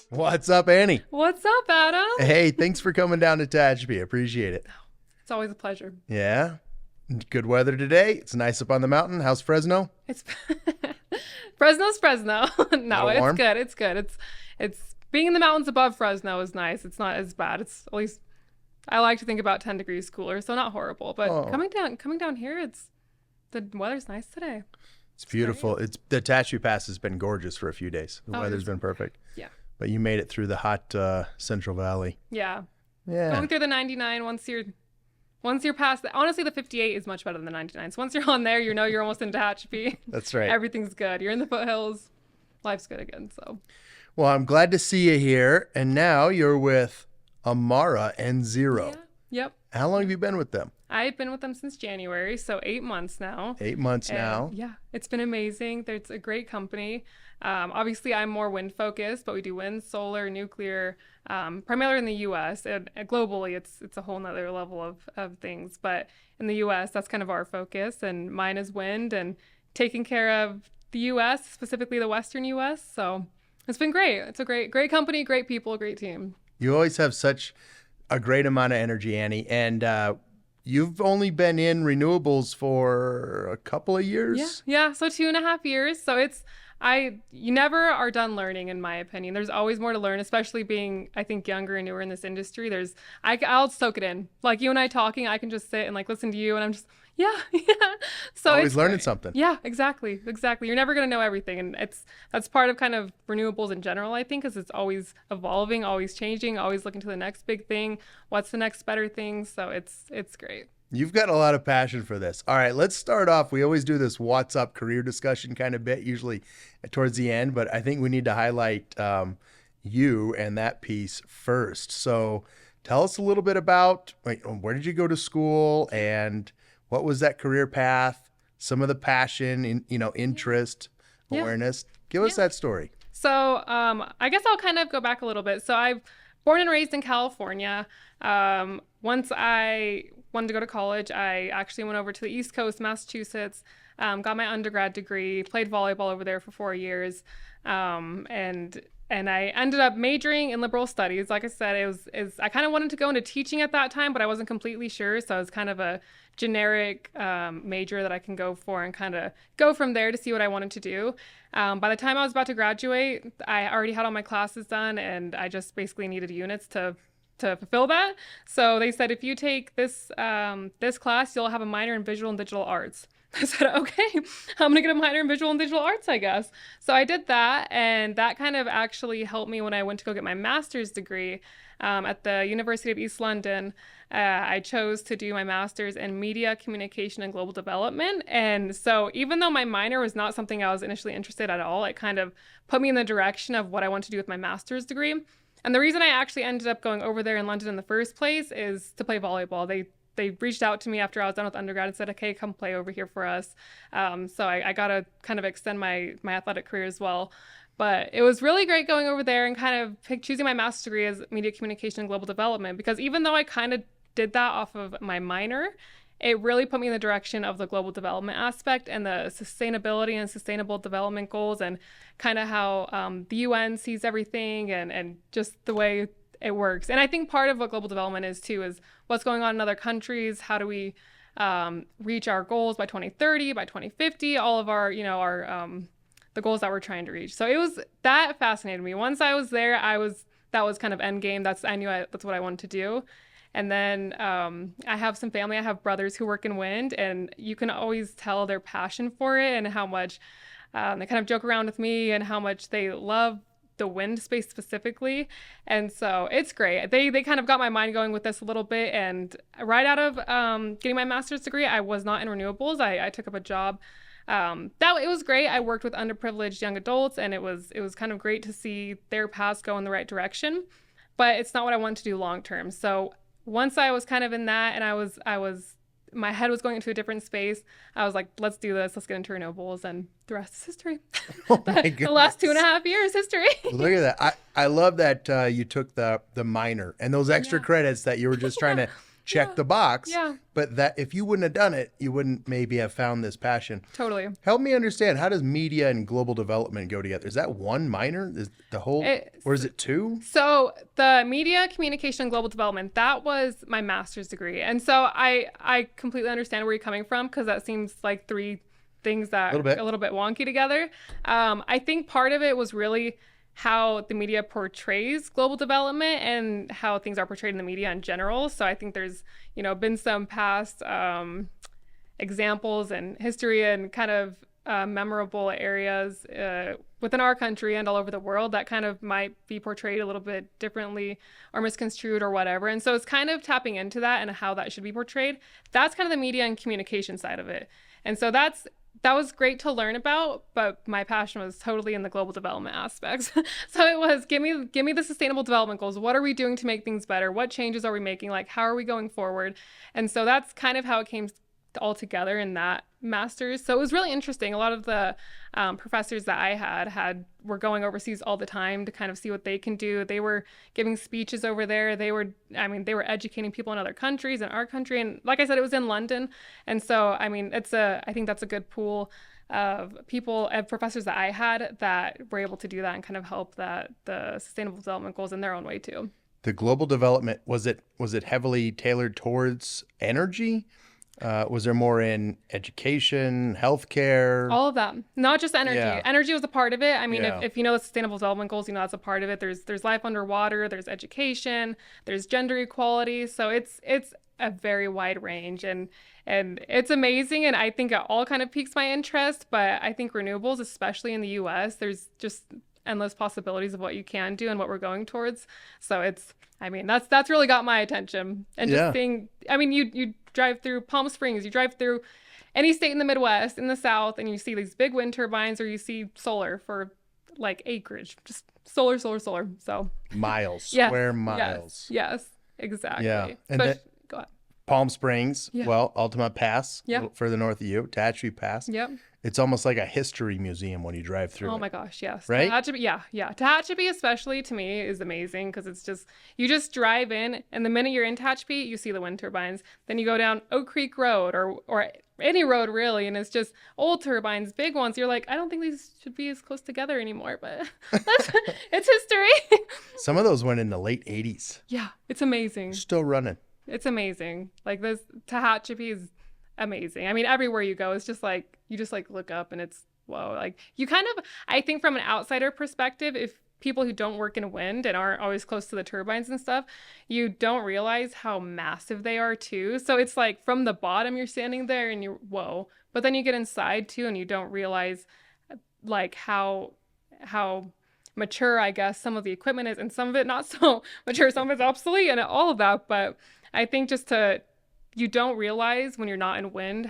What's up, Annie? What's up, Adam? Hey, thanks for coming down to Tehachapi. Appreciate it. It's always a pleasure. Yeah. Good weather today. It's nice up on the mountain. How's Fresno? It's Fresno's Fresno. No, it's warm? good. It's good. It's being in the mountains above Fresno is nice. It's not as bad. It's at least I like to think about 10 degrees cooler, so not horrible. But coming down here, the weather's nice today. It's beautiful. The Tehachapi Pass has been gorgeous for a few days. The weather's been perfect. Yeah. But you made it through the hot Central Valley. Yeah. Yeah. Going through the 99 once you're past honestly the 58 is much better than the 99. So once you're on there, you're almost in Tehachapi. That's right. Everything's good. You're in the foothills. Life's good again. So. Well, I'm glad to see you here. And now you're with Amara NZero. Yeah. Yep. How long have you been with them? I've been with them since January, so 8 months now. 8 months now. Yeah, it's been amazing. It's a great company. Obviously, I'm more wind focused, but we do wind, solar, nuclear, primarily in the U.S. And globally, it's a whole nother level of things. But in the U.S., that's kind of our focus, and mine is wind and taking care of the U.S., specifically the Western U.S. So it's been great. It's a great company, great people, great team. You always have such a great amount of energy, Annie, and you've only been in renewables for a couple of years. Yeah. So 2.5 years. So you never are done learning, in my opinion. There's always more to learn, especially being, I think, younger and newer in this industry. I'll soak it in. Like you and I talking, I can just sit and like listen to you, and I'm just yeah. So always learning something. Yeah, exactly. You're never gonna know everything, and that's part of kind of renewables in general. I think, because it's always evolving, always changing, always looking to the next big thing. What's the next better thing? So it's great. You've got a lot of passion for this. All right, let's start off. We always do this what's up career discussion kind of bit, usually towards the end, but I think we need to highlight you and that piece first. So tell us a little bit about where did you go to school and what was that career path, some of the passion, interest, awareness. Give us that story. So I guess I'll kind of go back a little bit. So I'm born and raised in California. Once I wanted to go to college, I actually went over to the East Coast, Massachusetts, got my undergrad degree, played volleyball over there for 4 years, and I ended up majoring in liberal studies. Like I said, I kind of wanted to go into teaching at that time, but I wasn't completely sure. So it was kind of a generic major that I can go for and kind of go from there to see what I wanted to do. By the time I was about to graduate, I already had all my classes done, and I just basically needed units to fulfill that. So they said, if you take this class, you'll have a minor in visual and digital arts. I said, okay, I'm going to get a minor in visual and digital arts, I guess. So I did that, and that kind of actually helped me when I went to go get my master's degree at the University of East London. I chose to do my master's in media, communication, and global development. And so even though my minor was not something I was initially interested at all, it kind of put me in the direction of what I want to do with my master's degree. And the reason I actually ended up going over there in London in the first place is to play volleyball. They reached out to me after I was done with undergrad and said, okay, come play over here for us. So I got to kind of extend my athletic career as well. But it was really great going over there and kind of choosing my master's degree as media communication and global development, because even though I kind of did that off of my minor, it really put me in the direction of the global development aspect and the sustainability and sustainable development goals, and kind of how the UN sees everything and just the way it works. And I think part of what global development is too is what's going on in other countries. How do we reach our goals by 2030, by 2050, all of our, the goals that we're trying to reach. So that fascinated me. Once I was there, that was kind of end game. I knew that's what I wanted to do. And then I have some family. I have brothers who work in wind, and you can always tell their passion for it and how much they kind of joke around with me and how much they love the wind space specifically. And so it's great. They kind of got my mind going with this a little bit. And right out of getting my master's degree, I was not in renewables. I took up a job. It was great. I worked with underprivileged young adults, and it was kind of great to see their paths go in the right direction. But it's not what I wanted to do long term. So once I was kind of in that, and I was my head was going into a different space, I was like, let's do this. Let's get into renewables, and the rest is history. Oh my goodness. The last 2.5 years, history. Look at that. I love that you took the minor and those extra credits that you were just trying to check the box. Yeah. But that if you wouldn't have done it, you wouldn't maybe have found this passion. Totally. Help me understand, how does media and global development go together? Is that one minor? Is the whole, or is it two? So the media, communication, and global development, that was my master's degree. And so I completely understand where you're coming from, because that seems like three things that are a little bit wonky together. I think part of it was really how the media portrays global development and how things are portrayed in the media in general. So I think there's, been some past examples and history and kind of memorable areas within our country and all over the world that kind of might be portrayed a little bit differently or misconstrued or whatever. And so it's kind of tapping into that and how that should be portrayed. That's kind of the media and communication side of it. And so that was great to learn about, but my passion was totally in the global development aspects. So it was, give me the sustainable development goals. What are we doing to make things better? What changes are we making? Like, how are we going forward? And so that's kind of how it came all together in that master's. So it was really interesting. A lot of the professors that I were going overseas all the time to kind of see what they can do. They were giving speeches over there. They were educating people in other countries and our country. And like I said, it was in London. And so, I think that's a good pool of people and professors that I had that were able to do that and kind of help the sustainable development goals in their own way too. The global development, was it heavily tailored towards energy? Was there more in education, healthcare? All of that, not just energy. Yeah. Energy was a part of it. If you know the sustainable development goals, that's a part of it. There's life underwater, there's education, there's gender equality. So it's a very wide range, and it's amazing. And I think it all kind of piques my interest. But I think renewables, especially in the U.S., there's just endless possibilities of what you can do and what we're going towards. So that's really got my attention. And just seeing, you drive through Palm Springs, you drive through any state in the Midwest, in the South, and you see these big wind turbines, or you see solar for like acreage, just solar. So square miles. Yes, exactly. Yeah. And then, go ahead. Palm Springs, Altamont Pass, a little further north of you, Tehachapi Pass. Yep. It's almost like a history museum when you drive through. Oh my gosh, yes. Right? Tehachapi especially to me is amazing, because it's just, you just drive in, and the minute you're in Tehachapi, you see the wind turbines. Then you go down Oak Creek Road or any road really, and it's just old turbines, big ones. You're like, I don't think these should be as close together anymore, but it's history. Some of those went in the late 80s. Yeah, it's amazing. Still running. It's amazing. Like, this Tehachapi is amazing. Everywhere you go, it's just like, you just like look up and it's, whoa. Like, you kind of, I think from an outsider perspective, if people who don't work in wind and aren't always close to the turbines and stuff, you don't realize how massive they are too. So it's like, from the bottom, you're standing there and you're, whoa. But then you get inside too, and you don't realize like how mature, I guess, some of the equipment is, and some of it not so mature, some of it's obsolete and all of that. But I think you don't realize when you're not in wind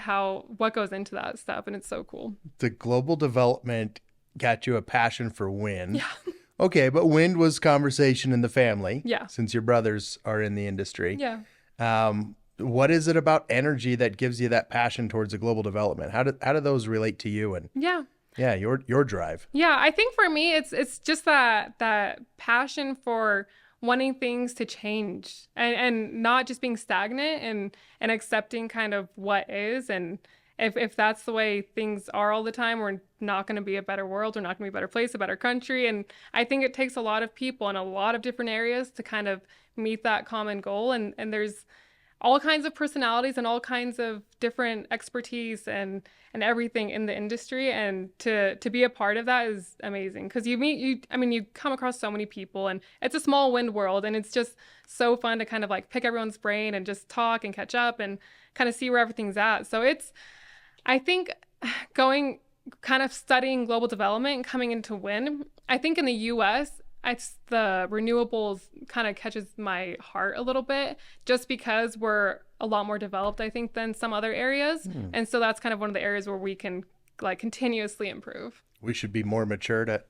what goes into that stuff, and it's so cool. The global development got you a passion for wind. Yeah. Okay, but wind was conversation in the family. Yeah. Since your brothers are in the industry. Yeah. What is it about energy that gives you that passion towards the global development? How do those relate to you and your drive? Yeah, I think for me it's just that passion for wanting things to change and not just being stagnant and accepting kind of what is. And if that's the way things are all the time, we're not going to be a better world. We're not going to be a better place, a better country. And I think it takes a lot of people in a lot of different areas to kind of meet that common goal. And there's all kinds of personalities and all kinds of different expertise and everything in the industry. And to be a part of that is amazing, because you come across so many people, and it's a small wind world, and it's just so fun to kind of like pick everyone's brain and just talk and catch up and kind of see where everything's at. So I think going kind of studying global development and coming into wind, I think in the US, the renewables kind of catches my heart a little bit, just because we're a lot more developed, I think, than some other areas. And so that's kind of one of the areas where we can like continuously improve. We should be more mature to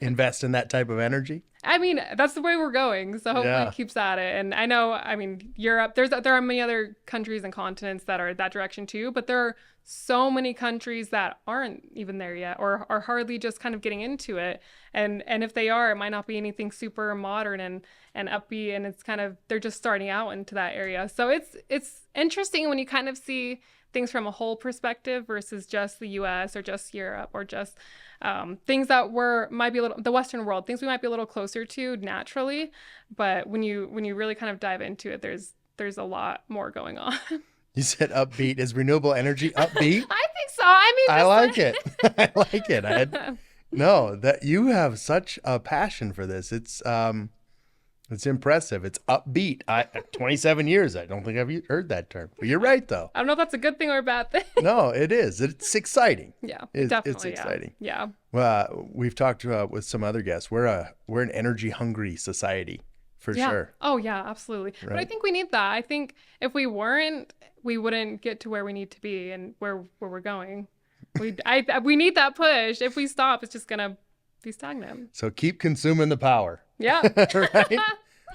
invest in that type of energy. I mean, that's the way we're going. So hopefully Yeah. it keeps at it. And I know, I mean, Europe, there are many other countries and continents that are that direction too, but there are so many countries that aren't even there yet or are hardly just kind of getting into it. And if they are, it might not be anything super modern and upbeat, and it's kind of they're just starting out into that area. So it's interesting when you kind of see things from a whole perspective versus just the US or just Europe or just things that might be a little the Western world, things we might be a little closer to naturally, but when you really kind of dive into it, there's a lot more going on. You said upbeat. Is renewable energy upbeat? I think so. I mean, I just like it. I like it. No, that you have such a passion for this. It's impressive. It's upbeat. 27 years. I don't think I've heard that term. But you're right, though. I don't know if that's a good thing or a bad thing. No, it is. It's exciting. Yeah, It's definitely. exciting. Yeah. Well, we've talked with some other guests. We're an energy hungry society for Yeah. sure. Oh, yeah, absolutely. But I Right. think we need that. I think if we weren't, we wouldn't get to where we need to be and where we're going. We need that push. If we stop, it's just gonna be stagnant. So keep consuming the power, Yeah. right?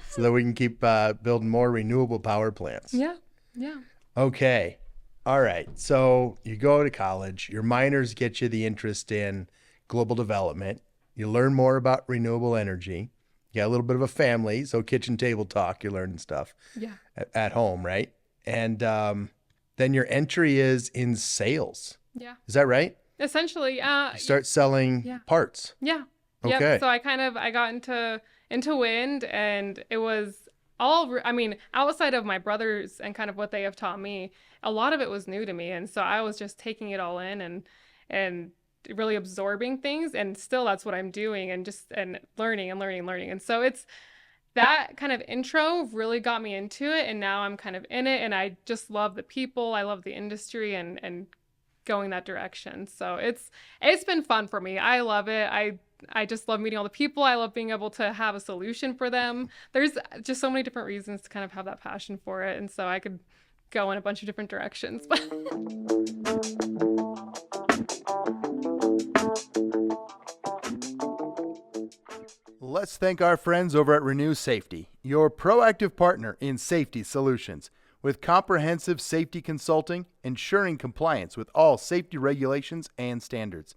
So that we can keep building more renewable power plants. Yeah. Yeah. Okay. All right. So you go to college, your minors get you the interest in global development. You learn more about renewable energy. You got a little bit of a family, so kitchen table talk, you're learning stuff Yeah. at home, right? And then your entry is in sales. Yeah. Is that right? Essentially, You start selling Yeah. parts. yeah. Okay. Yep. So I got into wind, and it was I mean, outside of my brothers and kind of what they have taught me, a lot of it was new to me, and so I was just taking it all in and really absorbing things, and still that's what I'm doing, and learning and learning and learning. And so it's that kind of intro really got me into it, and now I'm kind of in it, and I just love the people, I love the industry, and going that direction. So it's been fun for me. I love it. I just love meeting all the people. I love being able to have a solution for them. There's just so many different reasons to kind of have that passion for it, and so I could go in a bunch of different directions. Let's thank our friends over at Renew Safety, your proactive partner in safety solutions. With comprehensive safety consulting, ensuring compliance with all safety regulations and standards.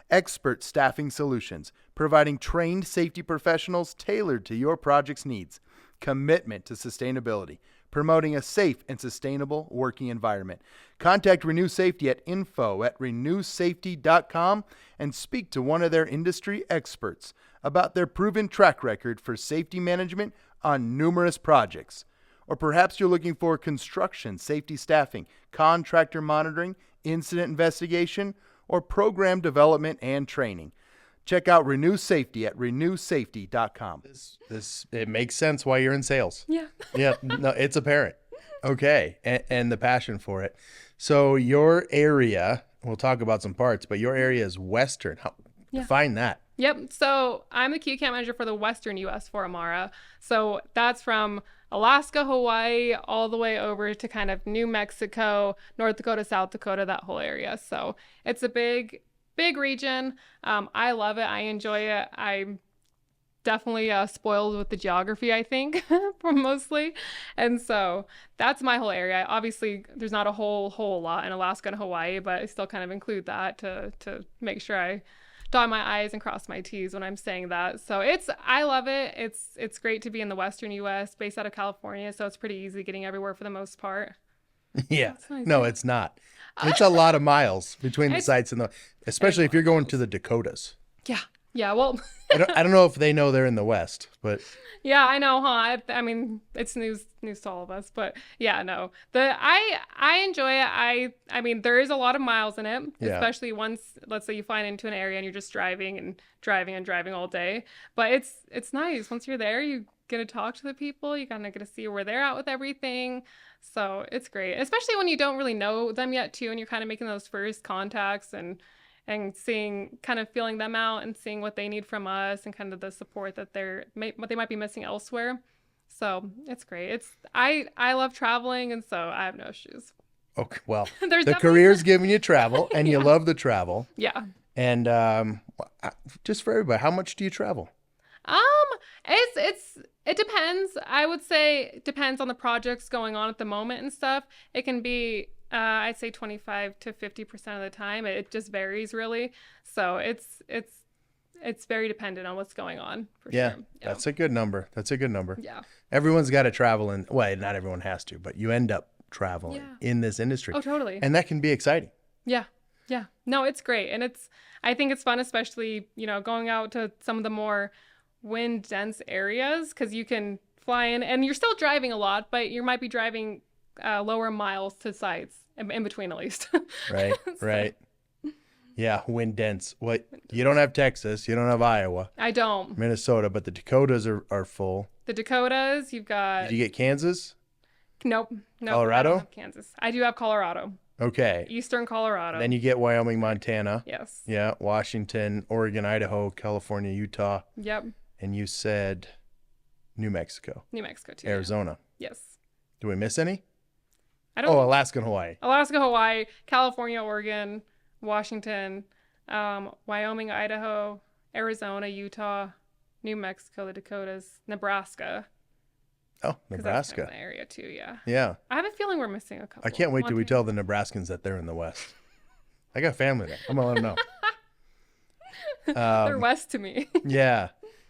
Expert staffing solutions, providing trained safety professionals tailored to your project's needs. Commitment to sustainability, promoting a safe and sustainable working environment. Contact Renew Safety at info@renewsafety.com and speak to one of their industry experts about their proven track record for safety management on numerous projects. Or perhaps you're looking for construction safety staffing, contractor monitoring, incident investigation, or program development and training. Check out Renew Safety at renewsafety.com. It makes sense why you're in sales. Yeah. Yeah, no, it's apparent. Okay, and the passion for it. So your area, we'll talk about some parts, but your area is Western. Define that. Yep. So I'm the key account manager for the Western US for Amara. So that's from Alaska, Hawaii, all the way over to kind of New Mexico, North Dakota, South Dakota, that whole area. So it's a big region. I love it. I enjoy it. I'm definitely spoiled with the geography, I think, mostly. And so that's my whole area. Obviously, there's not a whole lot in Alaska and Hawaii, but I still kind of include that to make sure I dot my I's and cross my T's when I'm saying that. So I love it. It's great to be in the Western US, based out of California. So it's pretty easy getting everywhere for the most part. Yeah. Nice. No, it's not. It's a lot of miles between the It's- sites especially if you're going to the Dakotas. Yeah. Yeah. Well, I don't know if they know they're in the West, but yeah, I know, huh? I mean, it's news to all of us, but yeah, no. I enjoy it. I mean, there is a lot of miles in it, Yeah. especially once, let's say, you fly into an area and you're just driving and driving and driving all day. But it's nice once you're there. You get to talk to the people. You kind of get to see where they're at with everything. So it's great, especially when you don't really know them yet too, and you're kind of making those first contacts and seeing, kind of feeling them out and seeing what they need from us and kind of the support that what they might be missing elsewhere. So it's great. I love traveling, and so I have no issues. Okay, well, There's the definitely career's giving you travel, and you Yeah. love the travel. Yeah. And just for everybody, how much do you travel? Um, it depends. I would say it depends on the projects going on at the moment and stuff. It can be I'd say 25 to 50% of the time. It just varies really. So it's very dependent on what's going on for Yeah, sure. Yeah. that's a good number. That's a good number. Yeah. Everyone's got to travel, and well, not everyone has to, but you end up traveling Yeah. in this industry, Oh, totally. and that can be exciting. Yeah. Yeah. No, it's great. And I think it's fun, especially, going out to some of the more wind dense areas because you can fly in and you're still driving a lot, but you might be driving lower miles to sites in between at least. Right, So, right. Yeah, wind dense. What? You don't have Texas, you don't have Iowa, I don't. Minnesota, but the Dakotas are full. The Dakotas, you've got. Did you get Kansas? Nope. Nope. I Colorado? don't have Kansas. I do have Colorado. Okay. Eastern Colorado. Then you get Wyoming, Montana. Yes. Yeah, Washington, Oregon, Idaho, California, Utah. Yep. And you said New Mexico, New Mexico too. Arizona. Yes. Do we miss any? I don't. Oh, Alaska and Hawaii. Alaska, Hawaii, California, Oregon, Washington, Wyoming, Idaho, Arizona, Utah, New Mexico, the Dakotas, Nebraska. Oh, 'Cause that's Nebraska. kind of an area too, yeah. Yeah. I have a feeling we're missing a couple. I can't wait till we Montana. tell the Nebraskans that they're in the West. I got family there. I'm going to let them know. They're west to me. Yeah.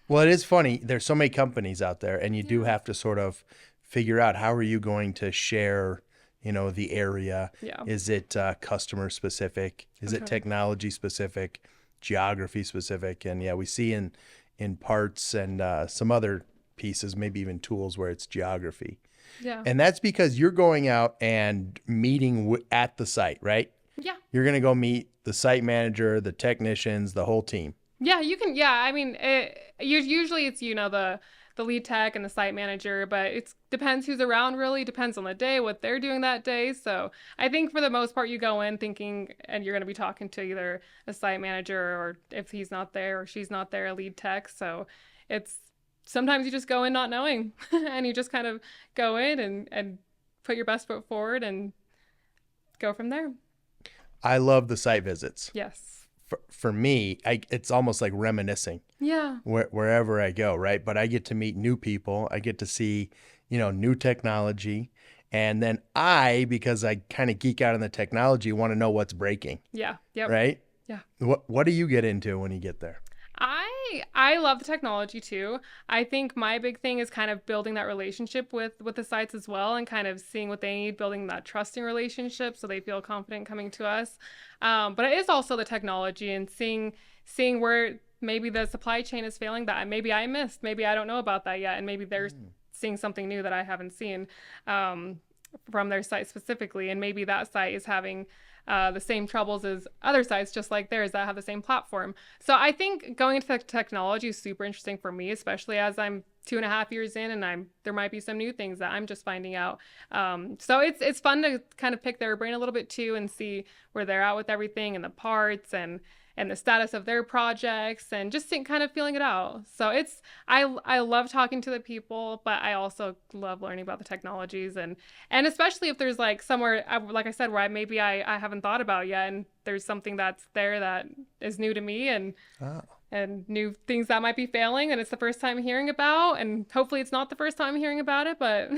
Well, it is funny. There's so many companies out there, and you do have to sort of figure out how are you going to share, the area. Yeah. Is it customer specific? Is it technology specific? Geography specific? And yeah, we see in parts and some other pieces, maybe even tools where it's geography. Yeah. And that's because you're going out and meeting at the site, right? Yeah. You're going to go meet the site manager, the technicians, the whole team. Yeah, you can. Yeah, I mean, usually it's the lead tech and the site manager, but it depends who's around. Really depends on the day, what they're doing that day. So I think for the most part, you go in thinking, and you're going to be talking to either a site manager or if he's not there or she's not there, a lead tech. So it's sometimes you just go in not knowing, and you just kind of go in and put your best foot forward and go from there. I love the site visits. Yes. For me, it's almost like reminiscing Yeah. wherever I go, right? But I get to meet new people. I get to see, new technology. And then because I kind of geek out on the technology, want to know what's breaking, Yeah. Yep. right? Yeah. What do you get into when you get there? I love the technology too. I think my big thing is kind of building that relationship with the sites as well, and kind of seeing what they need, building that trusting relationship so they feel confident coming to us. But it is also the technology and seeing where maybe the supply chain is failing that maybe I missed, maybe I don't know about that yet, and maybe they're seeing something new that I haven't seen from their site specifically, and maybe that site is having the same troubles as other sites just like theirs that have the same platform. So I think going into the technology is super interesting for me, especially as I'm 2.5 years in and there might be some new things that I'm just finding out. So it's fun to kind of pick their brain a little bit too and see where they're at with everything and the parts and the status of their projects and just kind of feeling it out. So I love talking to the people, but I also love learning about the technologies and especially if there's like somewhere, like I said, where I haven't thought about yet, and there's something that's there that is new to me and new things that might be failing and it's the first time hearing about, and hopefully it's not the first time hearing about it, but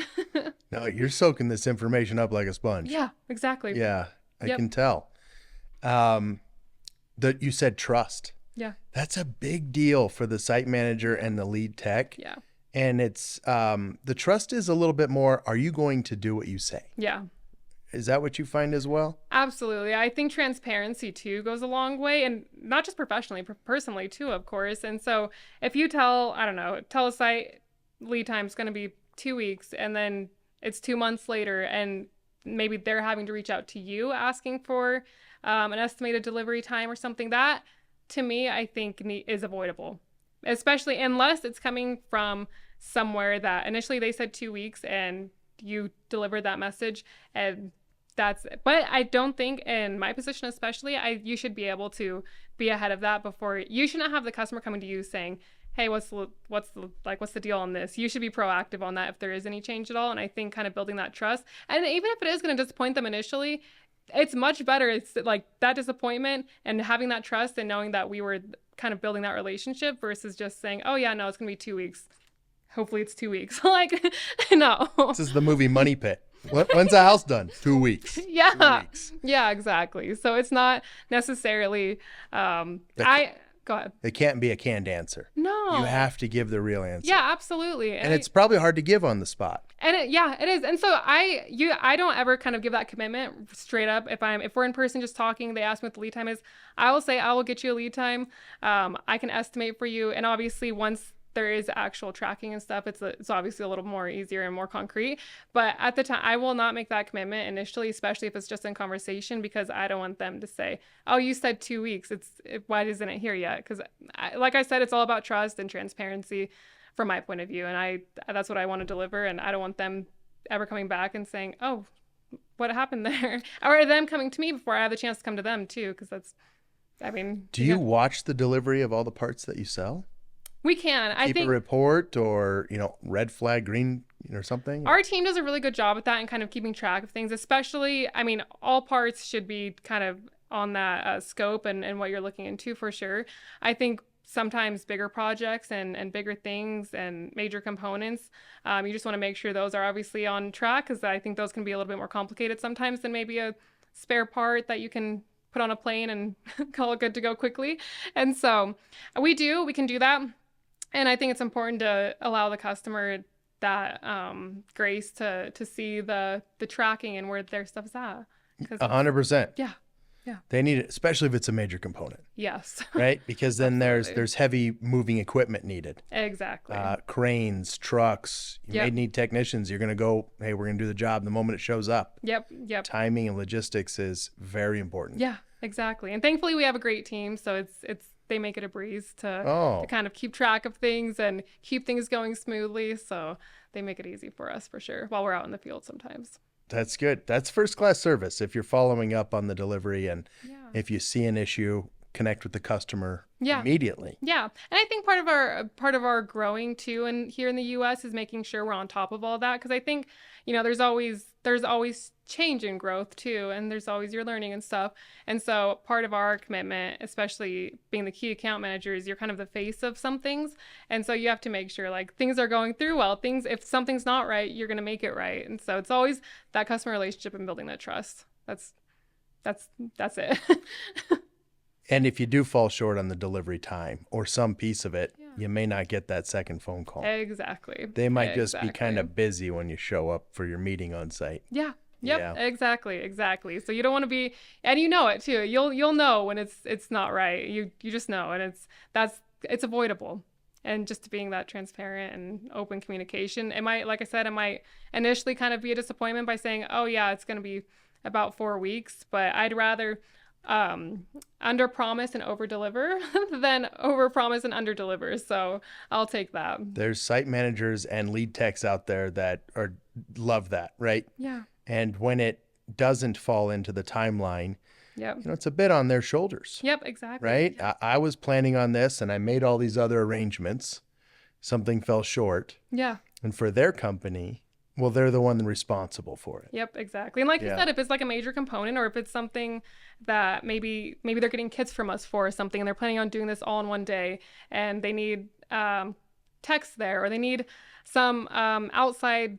No, you're soaking this information up like a sponge. yeah, exactly. Yeah, I can tell. That you said trust. Yeah. That's a big deal for the site manager and the lead tech. Yeah. And it's the trust is a little bit more, are you going to do what you say? Yeah. Is that what you find as well? Absolutely. I think transparency too goes a long way, and not just professionally, personally too, of course. And so if you tell a site lead time is going to be 2 weeks, and then it's 2 months later, and maybe they're having to reach out to you asking for an estimated delivery time or something, that to me, I think is avoidable, especially unless it's coming from somewhere that initially they said 2 weeks and you delivered that message, and but I don't think in my position, especially, you should be able to be ahead of that before. You shouldn't have the customer coming to you saying, hey, what's the deal on this? You should be proactive on that if there is any change at all. And I think kind of building that trust, and even if it is going to disappoint them initially, it's much better. It's like that disappointment and having that trust and knowing that we were kind of building that relationship versus just saying, oh yeah, no, it's going to be 2 weeks. Hopefully it's 2 weeks. Like, no. This is the movie Money Pit. When's the house done? 2 weeks. Yeah. 2 weeks. Yeah, exactly. So it's not necessarily, go ahead. It can't be a canned answer. No. You have to give the real answer. Yeah, absolutely. And it's probably hard to give on the spot. And it is. And so I don't ever kind of give that commitment straight up. If we're in person just talking, they ask me what the lead time is, I will say I will get you a lead time. I can estimate for you. And obviously once there is actual tracking and stuff, it's obviously a little more easier and more concrete. But at the time, I will not make that commitment initially, especially if it's just in conversation, because I don't want them to say, oh, you said 2 weeks. Why isn't it here yet? Because like I said, it's all about trust and transparency from my point of view. And that's what I want to deliver. And I don't want them ever coming back and saying, oh, what happened there? Or them coming to me before I have the chance to come to them too. Because do you watch the delivery of all the parts that you sell? We can. I think keep a report or, red flag, green, or something. Our team does a really good job at that and kind of keeping track of things, especially, all parts should be kind of on that scope and what you're looking into for sure. I think sometimes bigger projects and bigger things and major components, you just want to make sure those are obviously on track, because I think those can be a little bit more complicated sometimes than maybe a spare part that you can put on a plane and call it good to go quickly. And so we can do that. And I think it's important to allow the customer that grace to see the tracking and where their stuff's at. 100%. Yeah. Yeah. They need it, especially if it's a major component. Yes. Right? Because then there's heavy moving equipment needed. Exactly. Cranes, trucks. You may need technicians. You're going to go, hey, we're going to do the job the moment it shows up. Yep. Timing and logistics is very important. Yeah, exactly. And thankfully we have a great team, so they make it a breeze to kind of keep track of things and keep things going smoothly. So they make it easy for us for sure while we're out in the field sometimes. That's good. That's first class service. If you're following up on the delivery and if you see an issue, connect with the customer immediately. Yeah. And I think part of our growing too, and here in the US, is making sure we're on top of all that. Because I think, there's always change and growth too, and there's always your learning and stuff. And so part of our commitment, especially being the key account manager, is you're kind of the face of some things. And so you have to make sure like things are going through well. If something's not right, you're going to make it right. And so it's always that customer relationship and building that trust. That's it. And if you do fall short on the delivery time or some piece of it, you may not get that second phone call. Exactly. They might just be kind of busy when you show up for your meeting on site. Yeah. Yep. Yeah. Exactly. So you don't want to be, and it too. You'll know when it's not right. You just know, and it's avoidable. And just being that transparent and open communication. Like I said, it might initially kind of be a disappointment by saying, oh yeah, it's going to be about 4 weeks, but I'd rather under promise and over deliver than over promise and under deliver. So I'll take that. There's site managers and lead techs out there that love that, right? Yeah. And when it doesn't fall into the timeline, yep. It's a bit on their shoulders. Yep, exactly. Right? Yep. I was planning on this and I made all these other arrangements. Something fell short. Yeah. And for their company, well, they're the one responsible for it. Yep, exactly. And like you said, if it's like a major component, or if it's something that maybe they're getting kits from us for or something, and they're planning on doing this all in one day, and they need techs there, or they need some outside,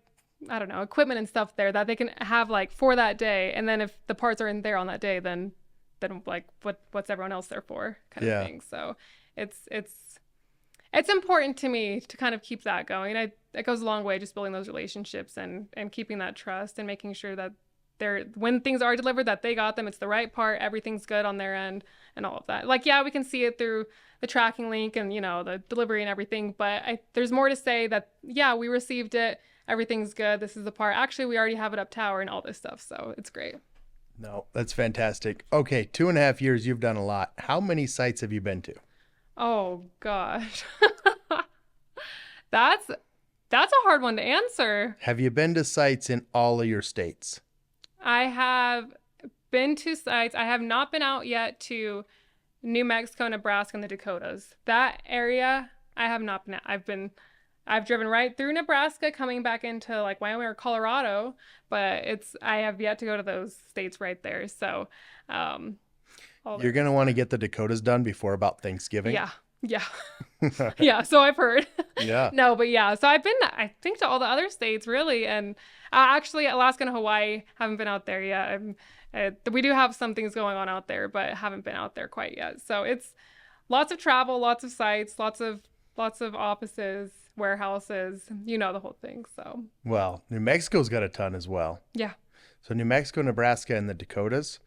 I don't know, equipment and stuff there that they can have like for that day. And then if the parts are in there on that day, then like what's everyone else there for, kind of thing. So it's important to me to kind of keep that going. It goes a long way, just building those relationships and keeping that trust and making sure that when things are delivered, that they got them, it's the right part, everything's good on their end and all of that. Like, yeah, we can see it through the tracking link and, the delivery and everything, but there's more to say that, yeah, we received it, everything's good, this is the part. Actually, we already have it up tower and all this stuff, so it's great. No, that's fantastic. Okay, 2.5 years, you've done a lot. How many sites have you been to? Oh, gosh. That's a hard one to answer. Have you been to sites in all of your states? I have been to sites. I have not been out yet to New Mexico, Nebraska, and the Dakotas. That area, I have not been. I've driven right through Nebraska, coming back into like Wyoming or Colorado, but I have yet to go to those states right there. So, You're going to want to get the Dakotas done before about Thanksgiving. yeah, yeah, yeah. So I've heard. Yeah. No, but yeah. So I've been, I think, to all the other states really, and actually Alaska and Hawaii, haven't been out there yet. We do have some things going on out there, but haven't been out there quite yet. So it's lots of travel, lots of sites, lots of offices, warehouses, the whole thing. So Well, New Mexico's got a ton as well. yeah. So New Mexico, Nebraska, and the Dakotas.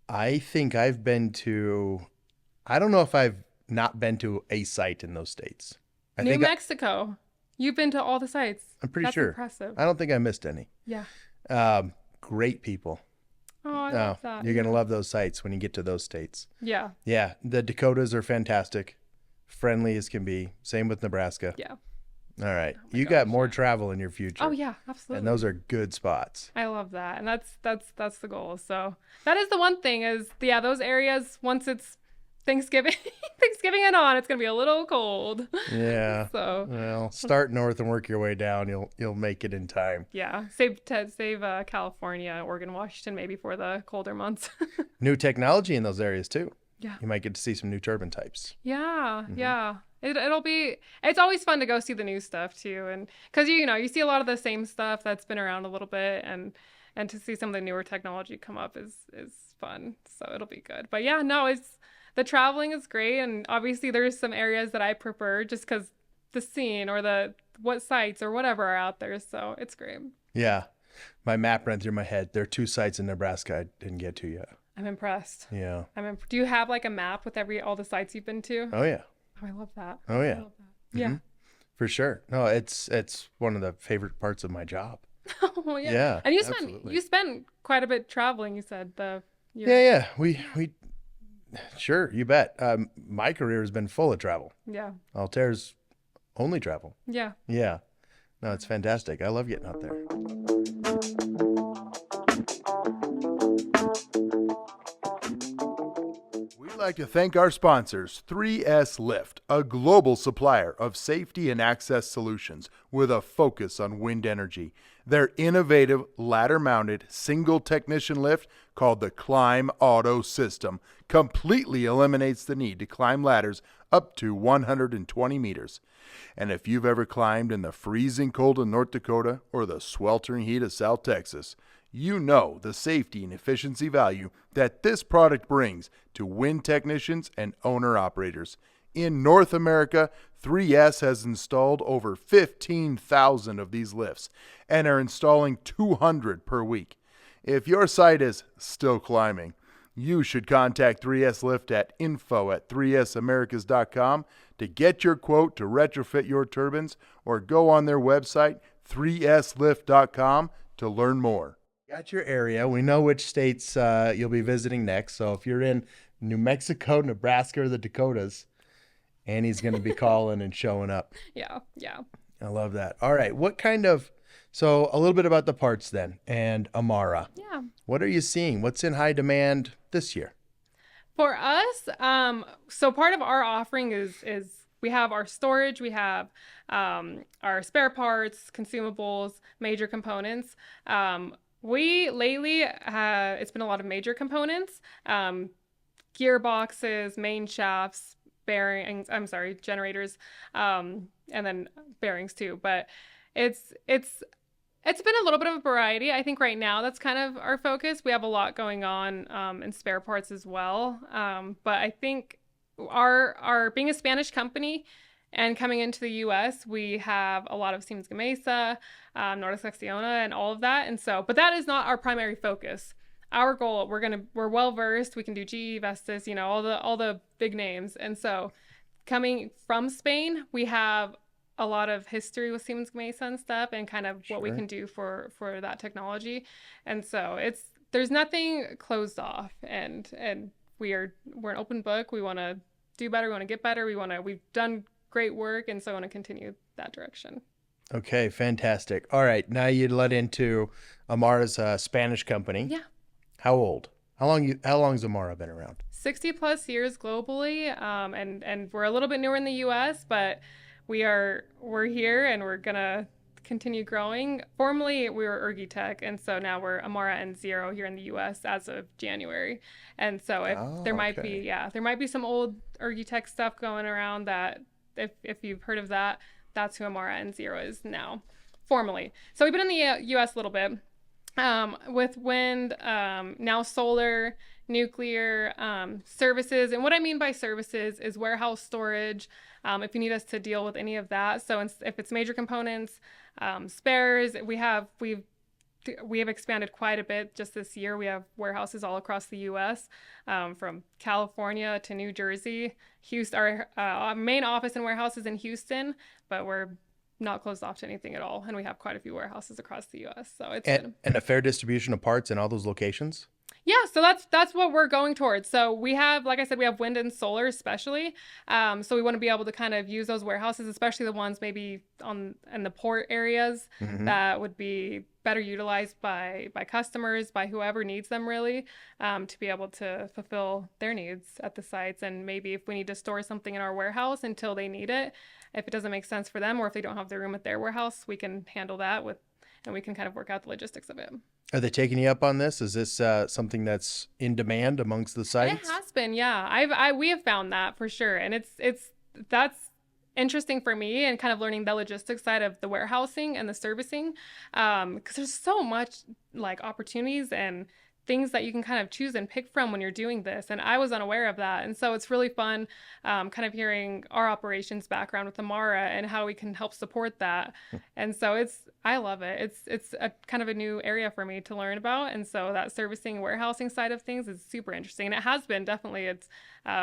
I think I've been to, I don't know if I've not been to a site in those states. New Mexico. You've been to all the sites. I'm pretty That's sure. Impressive. I don't think I missed any. Yeah. Great people. Oh, I love that. You're going to love those sites when you get to those states. Yeah. Yeah. The Dakotas are fantastic. Friendly as can be. Same with Nebraska. Yeah. All right. You got more travel in your future. Oh yeah, absolutely. And those are good spots. I love that. And that's the goal. So that is the one thing is, yeah, those areas, once it's Thanksgiving and on, it's going to be a little cold. Yeah. So, well, start north and work your way down. You'll make it in time. Yeah. Save California, Oregon, Washington maybe for the colder months. New technology in those areas too. Yeah. You might get to see some new turbine types. Yeah. Mm-hmm. Yeah. It's always fun to go see the new stuff too. And cause you see a lot of the same stuff that's been around a little bit, and to see some of the newer technology come up is fun. So it'll be good. But yeah, no, the traveling is great. And obviously there's some areas that I prefer just cause the scene or what sites or whatever are out there. So it's great. Yeah. My map ran through my head. There are 2 sites in Nebraska I didn't get to yet. I'm impressed. Yeah. Do you have like a map with all the sites you've been to? Oh yeah. Oh, I love that. Oh yeah. I love that. Yeah. Mm-hmm. For sure. No, it's one of the favorite parts of my job. Oh yeah. Yeah. And absolutely. you spent quite a bit traveling, you said. Yeah. We sure, you bet. My career has been full of travel. Yeah. Altair's only travel. Yeah. Yeah. No, it's fantastic. I love getting out there. We'd like to thank our sponsors, 3S Lift, a global supplier of safety and access solutions with a focus on wind energy. Their innovative ladder-mounted single technician lift called the Climb Auto System completely eliminates the need to climb ladders up to 120 meters. And if you've ever climbed in the freezing cold of North Dakota or the sweltering heat of South Texas, you know the safety and efficiency value that this product brings to wind technicians and owner-operators. In North America, 3S has installed over 15,000 of these lifts and are installing 200 per week. If your site is still climbing, you should contact 3S Lift at info@3samericas.com to get your quote to retrofit your turbines, or go on their website, 3slift.com, to learn more. Got your area. We know which states you'll be visiting next. So if you're in New Mexico, Nebraska, or the Dakotas, Annie's going to be calling and showing up. Yeah. I love that. All right. So a little bit about the parts then, and Amara. Yeah. What are you seeing? What's in high demand this year? For us, so part of our offering is we have our storage, we have our spare parts, consumables, major components. We lately, it's been a lot of major components, gearboxes, main shafts, generators, and then bearings too. But it's been a little bit of a variety. I think right now that's kind of our focus. We have a lot going on in spare parts as well. But I think our being a Spanish company and coming into the U.S., we have a lot of Siemens Gamesa, Nordic Acciona, and all of that. And so, but that is not our primary focus. Our goal, we're well versed. We can do GE, Vestas, all the big names. And so, coming from Spain, we have a lot of history with Siemens Gamesa and stuff, and kind of what we can do for that technology. And so there's nothing closed off, and we're an open book. We want to do better. We want to get better. We've done great work, and so I want to continue that direction. Okay, fantastic. All right, now you led into Amara's Spanish company. Yeah. How old? How long has Amara been around? 60 plus years globally, and we're a little bit newer in the U.S., but we're here and we're gonna continue growing. Formerly, we were Ergitech, and so now we're Amara NZero here in the U.S. as of January. And so if Oh, there might be, okay. yeah, there might be some old Ergitech stuff going around that if you've heard of that, that's who Amara NZero is now, formally. So we've been in the U.S. a little bit. With wind, now solar, nuclear, services. And what I mean by services is warehouse storage, if you need us to deal with any of that. So if it's major components, spares, we have expanded quite a bit just this year. We have warehouses all across the U.S., from California to New Jersey. Houston, our main office and warehouse is in Houston, but we're not closed off to anything at all. And we have quite a few warehouses across the U.S. So it's And, been, and a fair distribution of parts in all those locations? yeah. So that's what we're going towards. So we have, like I said, we have wind and solar especially. So we want to be able to kind of use those warehouses, especially the ones maybe in the port areas Hmm. that would be better utilized by customers, by whoever needs them really, to be able to fulfill their needs at the sites. And maybe if we need to store something in our warehouse until they need it, if it doesn't make sense for them, or if they don't have the room at their warehouse, we can handle that and we can kind of work out the logistics of it. Are they taking you up on this? Is this something that's in demand amongst the It sites? has been, yeah. We have found that for sure, and that's interesting for me and kind of learning the logistics side of the warehousing and the servicing, because there's so much like opportunities and things that you can kind of choose and pick from when you're doing this. And I was unaware of that, and so it's really fun, kind of hearing our operations background with Amara and how we can help support that. And so I love it. It's a kind of a new area for me to learn about, and so that servicing warehousing side of things is super interesting, and it has been definitely. It's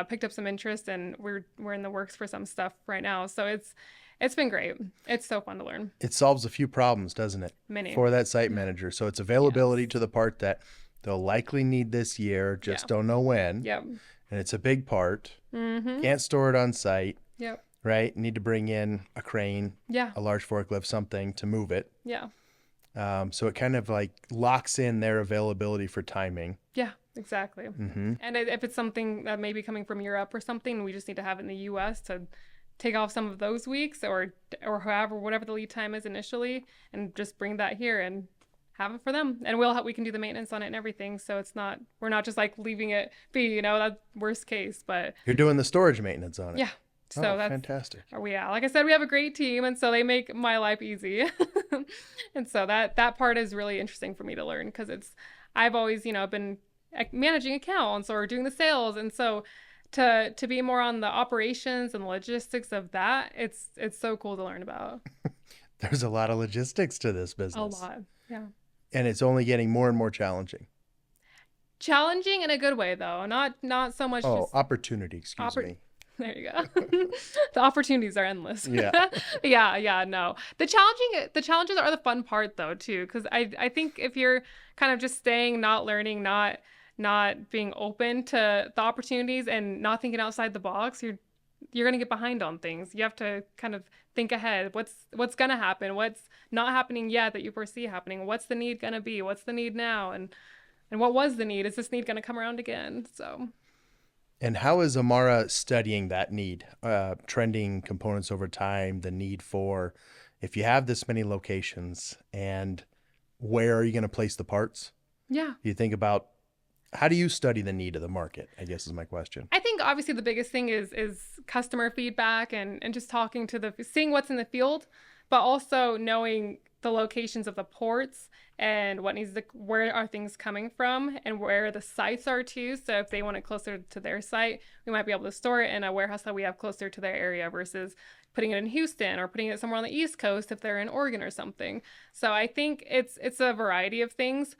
picked up some interest, and we're in the works for some stuff right now. So it's been great. It's so fun to learn. It solves a few problems, doesn't it, Many. for that site manager? So it's availability Yes. to the part that they'll likely need this year, just Yeah. don't know when. Yep. And it's a big part. Mm-hmm. Can't store it on site, Yep. right? Need to bring in a crane, Yeah. a large forklift, something to move it. Yeah. So it kind of like locks in their availability for timing. Yeah. Exactly. Hmm. And if it's something that may be coming from Europe or something, we just need to have it in the U.S. to take off some of those weeks or however whatever the lead time is initially, and just bring that here and have it for them. And we can do the maintenance on it and everything. So we're not just like leaving it be, that's worst case. But You're doing the storage maintenance on it. yeah. So Oh, that's fantastic. yeah. Like I said, we have a great team, and so they make my life easy. And so that part is really interesting for me to learn, because I've always been managing accounts or doing the sales, and so to be more on the operations and the logistics of that, it's so cool to learn about. There's a lot of logistics to this A business. lot. Yeah. And it's only getting more and more challenging. Challenging in a good way though. Not so much Oh, just opportunity, excuse me. there you go. The opportunities are endless. Yeah. Yeah, no. The challenges are the fun part though too, because I think if you're kind of just staying, not learning, not being open to the opportunities and not thinking outside the box, you're going to get behind on things. You have to kind of think ahead. What's going to happen? What's not happening yet that you foresee happening? What's the need going to be? What's the need now? And what was the need? Is this need going to come around again? So And how is Amara studying that need, trending components over time, the need for, if you have this many locations, and where are you going to place the parts? yeah. You think about, how do you study the need of the market, I guess is my question. I think obviously the biggest thing is customer feedback and just talking to seeing what's in the field, but also knowing the locations of the ports and where are things coming from and where the sites are too. So if they want it closer to their site, we might be able to store it in a warehouse that we have closer to their area versus putting it in Houston or putting it somewhere on the East Coast if they're in Oregon or something. So I think it's a variety of things.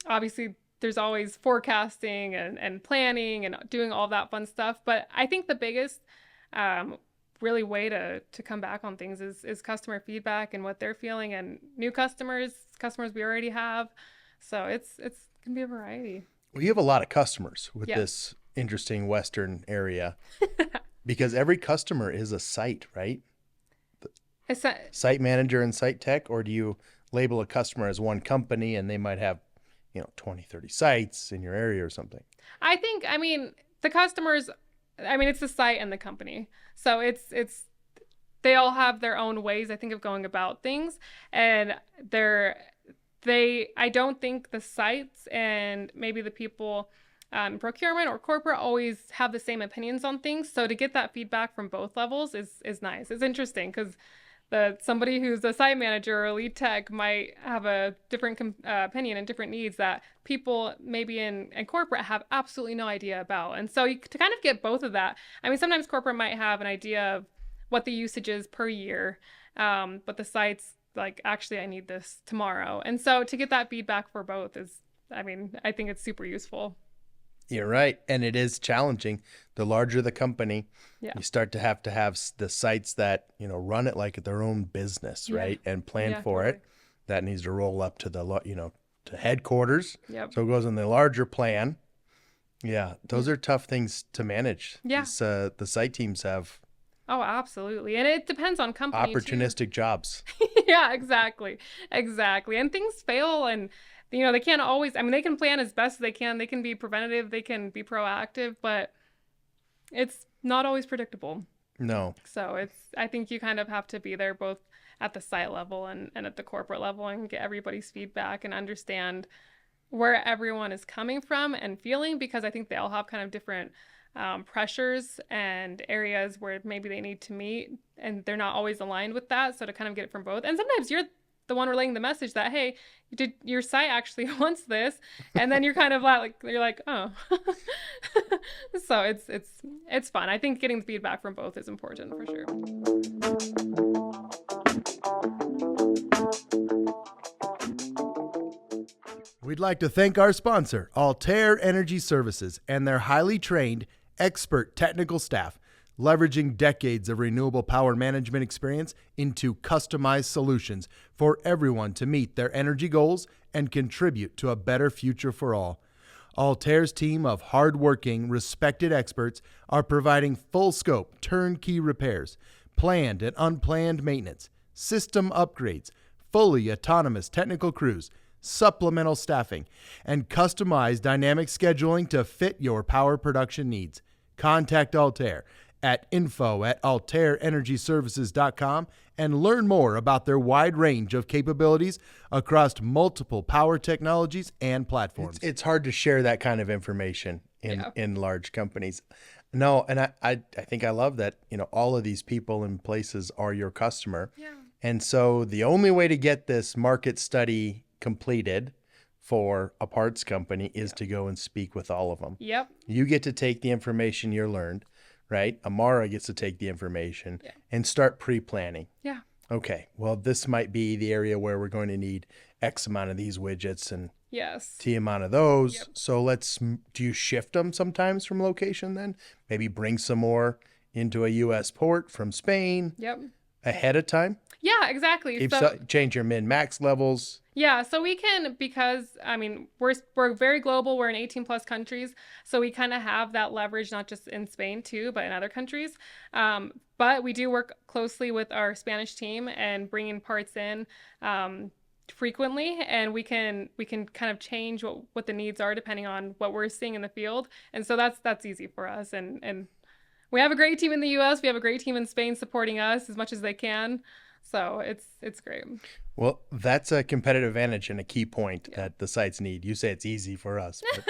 Obviously, there's always forecasting and planning and doing all that fun stuff. But I think the biggest really way to come back on things is customer feedback and what they're feeling, and new customers we already have. So it's can be a variety. Well, you have a lot of customers with Yeah. this interesting Western area because every customer is a site, right? It's Site manager and site tech, or do you label a customer as one company and they might have 20, 30 sites in your area or something? I mean, the customers, it's the site and the company. So they all have their own ways, I think, of going about things. And I don't think the sites and maybe the people procurement or corporate always have the same opinions on things. So to get that feedback from both levels is nice. It's interesting because somebody who's a site manager or a lead tech might have a different opinion and different needs that people maybe in corporate have absolutely no idea about. And so to kind of get both of that, sometimes corporate might have an idea of what the usage is per year, but the site's like, actually, I need this tomorrow. And so to get that feedback for both I think it's super useful. You're right. And it is challenging. The larger the company, you start to have the sites that, run it like their own business, right? And plan for it. That needs to roll up to to headquarters. Yep. So it goes in the larger plan. Yeah. Those are tough things to manage. Yeah. The site teams have. Oh, absolutely. And it depends on company opportunistic jobs. Yeah, exactly. And things fail and they can't always, they can plan as best as they can. They can be preventative, they can be proactive, but it's not always predictable. No. So I think you kind of have to be there both at the site level and at the corporate level and get everybody's feedback and understand where everyone is coming from and feeling, because I think they all have kind of different pressures and areas where maybe they need to meet and they're not always aligned with that. So to kind of get it from both. And sometimes you're the one relaying the message that, hey, your site actually wants this, and then you're kind of you're like, oh. So it's fun. I think getting the feedback from both is important for sure. We'd like to thank our sponsor, Altair Energy Services, and their highly trained, expert technical staff, leveraging decades of renewable power management experience into customized solutions for everyone to meet their energy goals and contribute to a better future for all. Altair's team of hardworking, respected experts are providing full-scope, turnkey repairs, planned and unplanned maintenance, system upgrades, fully autonomous technical crews, supplemental staffing, and customized dynamic scheduling to fit your power production needs. Contact Altair at info@altairenergyservices.com and learn more about their wide range of capabilities across multiple power technologies and platforms. It's hard to share that kind of information in large companies. No, and I think I love that, all of these people and places are your customer. Yeah. And so the only way to get this market study completed for a parts company is to go and speak with all of them. Yep. You get to take the information you learned, right? Amara gets to take the information and start pre-planning. Yeah. Okay, well, this might be the area where we're going to need X amount of these widgets and T amount of those. Yep. So do you shift them sometimes from location then? Maybe bring some more into a U.S. port from Spain ahead of time? Yeah, exactly. Change your min-max levels. Yeah, so we can, because we're very global. We're in 18 plus countries, so we kind of have that leverage, not just in Spain too, but in other countries. But we do work closely with our Spanish team and bringing parts in frequently, and we can kind of change what the needs are depending on what we're seeing in the field, and so that's easy for us. And we have a great team in the U.S. We have a great team in Spain supporting us as much as they can. So it's great. Well, that's a competitive advantage and a key point that the sites need. You say it's easy for us, but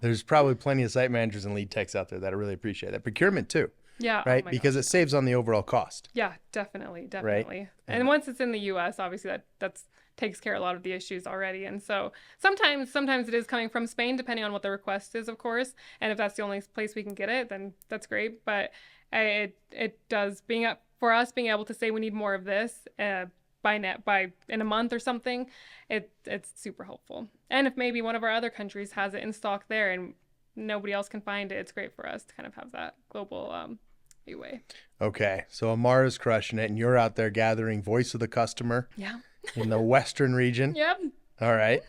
there's probably plenty of site managers and lead techs out there that really appreciate that. Procurement too. Yeah. Right? Because it saves on the overall cost. Yeah, definitely. Right? And once it's in the U.S., obviously that's takes care of a lot of the issues already. And so sometimes it is coming from Spain, depending on what the request is, of course. And if that's the only place we can get it, then that's great. But it does for us being able to say we need more of this by in a month or something, it's super helpful. And if maybe one of our other countries has it in stock there and nobody else can find it, it's great for us to kind of have that global leeway. Okay, so Amara's crushing it, and you're out there gathering voice of the customer. Yeah. In the Western region. Yep. All right.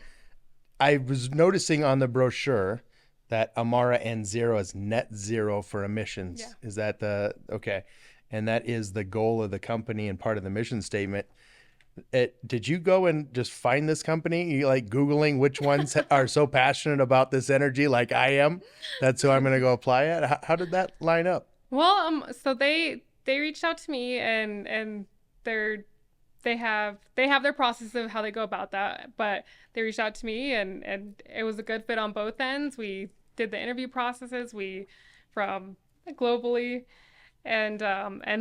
I was noticing on the brochure that Amara NZero is net zero for emissions. Yeah. Is that okay? And that is the goal of the company and part of the mission statement. Did you go and just find this company? You like Googling which ones are so passionate about this energy like I am? That's who I'm going to go apply at. How did that line up? Well, so they reached out to me, and they're they have their process of how they go about that, but they reached out to me, and it was a good fit on both ends. We did the interview processes, we from globally and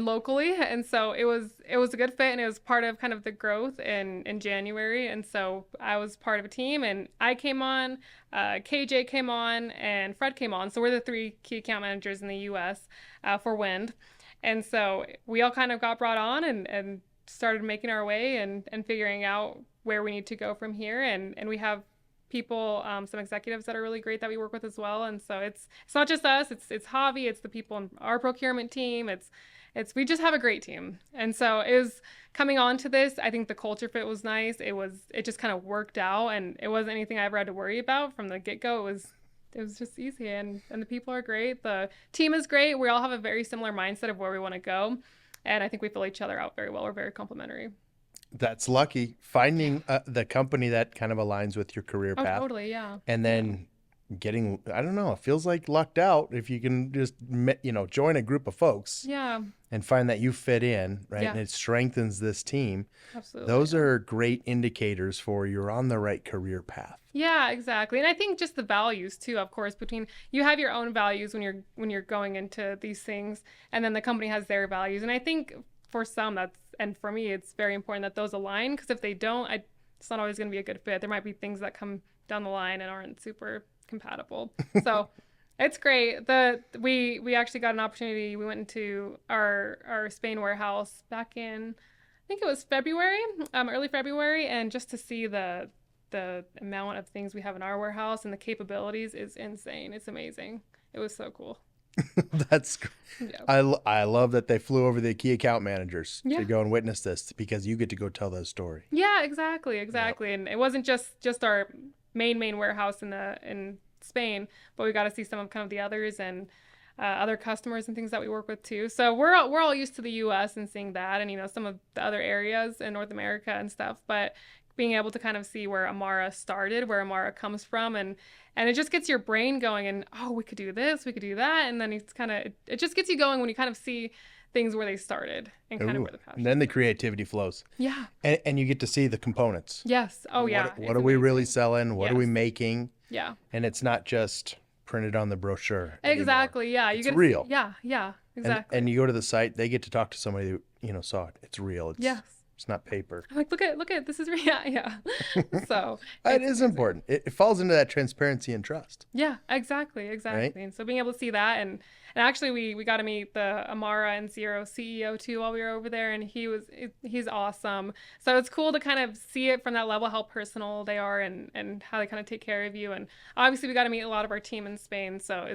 locally, and so it was a good fit, and it was part of kind of the growth in January. And so I was part of a team, and I came on, KJ came on, and Fred came on. So we're the three key account managers in the U.S. For wind, and so we all kind of got brought on and started making our way and figuring out where we need to go from here. And we have people, some executives that are really great that we work with as well. And so it's not just us, it's Javi, it's the people in our procurement team. It's we just have a great team. And so it was coming on to this, I think the culture fit was nice. It just kind of worked out, and it wasn't anything I ever had to worry about from the get-go. It was just easy, and the people are great. The team is great. We all have a very similar mindset of where we want to go. And I think we fill each other out very well. We're very complementary. That's lucky finding the company that kind of aligns with your career Oh, path, totally, yeah. and then getting, I don't know, it feels like lucked out if you can just, join a group of folks Yeah, and find that you fit in, right? yeah, And it strengthens this team. absolutely. Those are great indicators for you're on the right career path. Yeah, exactly. And I think just the values too, of course, between you have your own values when you're going into these things, and then the company has their values. And I think for some and for me it's very important that those align, because if they don't, it's not always going to be a good fit. There might be things that come down the line and aren't super compatible. So it's great. We actually got an opportunity. We went into our Spain warehouse back in, I think it was February, early February, and just to see the amount of things we have in our warehouse and the capabilities is insane. It's amazing. It was so cool. That's, Yeah. I love that they flew over the key account managers Yeah. to go and witness this, because you get to go tell that story. Yeah, exactly. And it wasn't just our main warehouse in Spain, but we got to see some of kind of the others, and other customers and things that we work with too. So we're all used to the U.S. and seeing that, and some of the other areas in North America and stuff, but being able to kind of see where Amara started, where Amara comes from, and it just gets your brain going, and oh, we could do this, we could do that, and then it's kind of, it just gets you going when you kind of see things where they started and kind of Ooh, where the passion. and then the creativity flows, Yeah. and you get to see the components. Yes. Oh yeah. What are we really selling? What are we Yes. making? Yeah. And it's not just printed on the brochure anymore. Exactly. Yeah. It's real. Yeah. Yeah. Exactly. And you go to the site, they get to talk to somebody who, saw it. It's real. Yes. It's not paper. I'm like, look at this is real. Yeah. Yeah. So It it's is amazing. important. It falls into that transparency and trust. Yeah, exactly. Right? And so being able to see that, and actually we got to meet the Amara NZero CEO too while we were over there, and he's awesome. So it's cool to kind of see it from that level, how personal they are, and how they kind of take care of you. And obviously we got to meet a lot of our team in Spain, so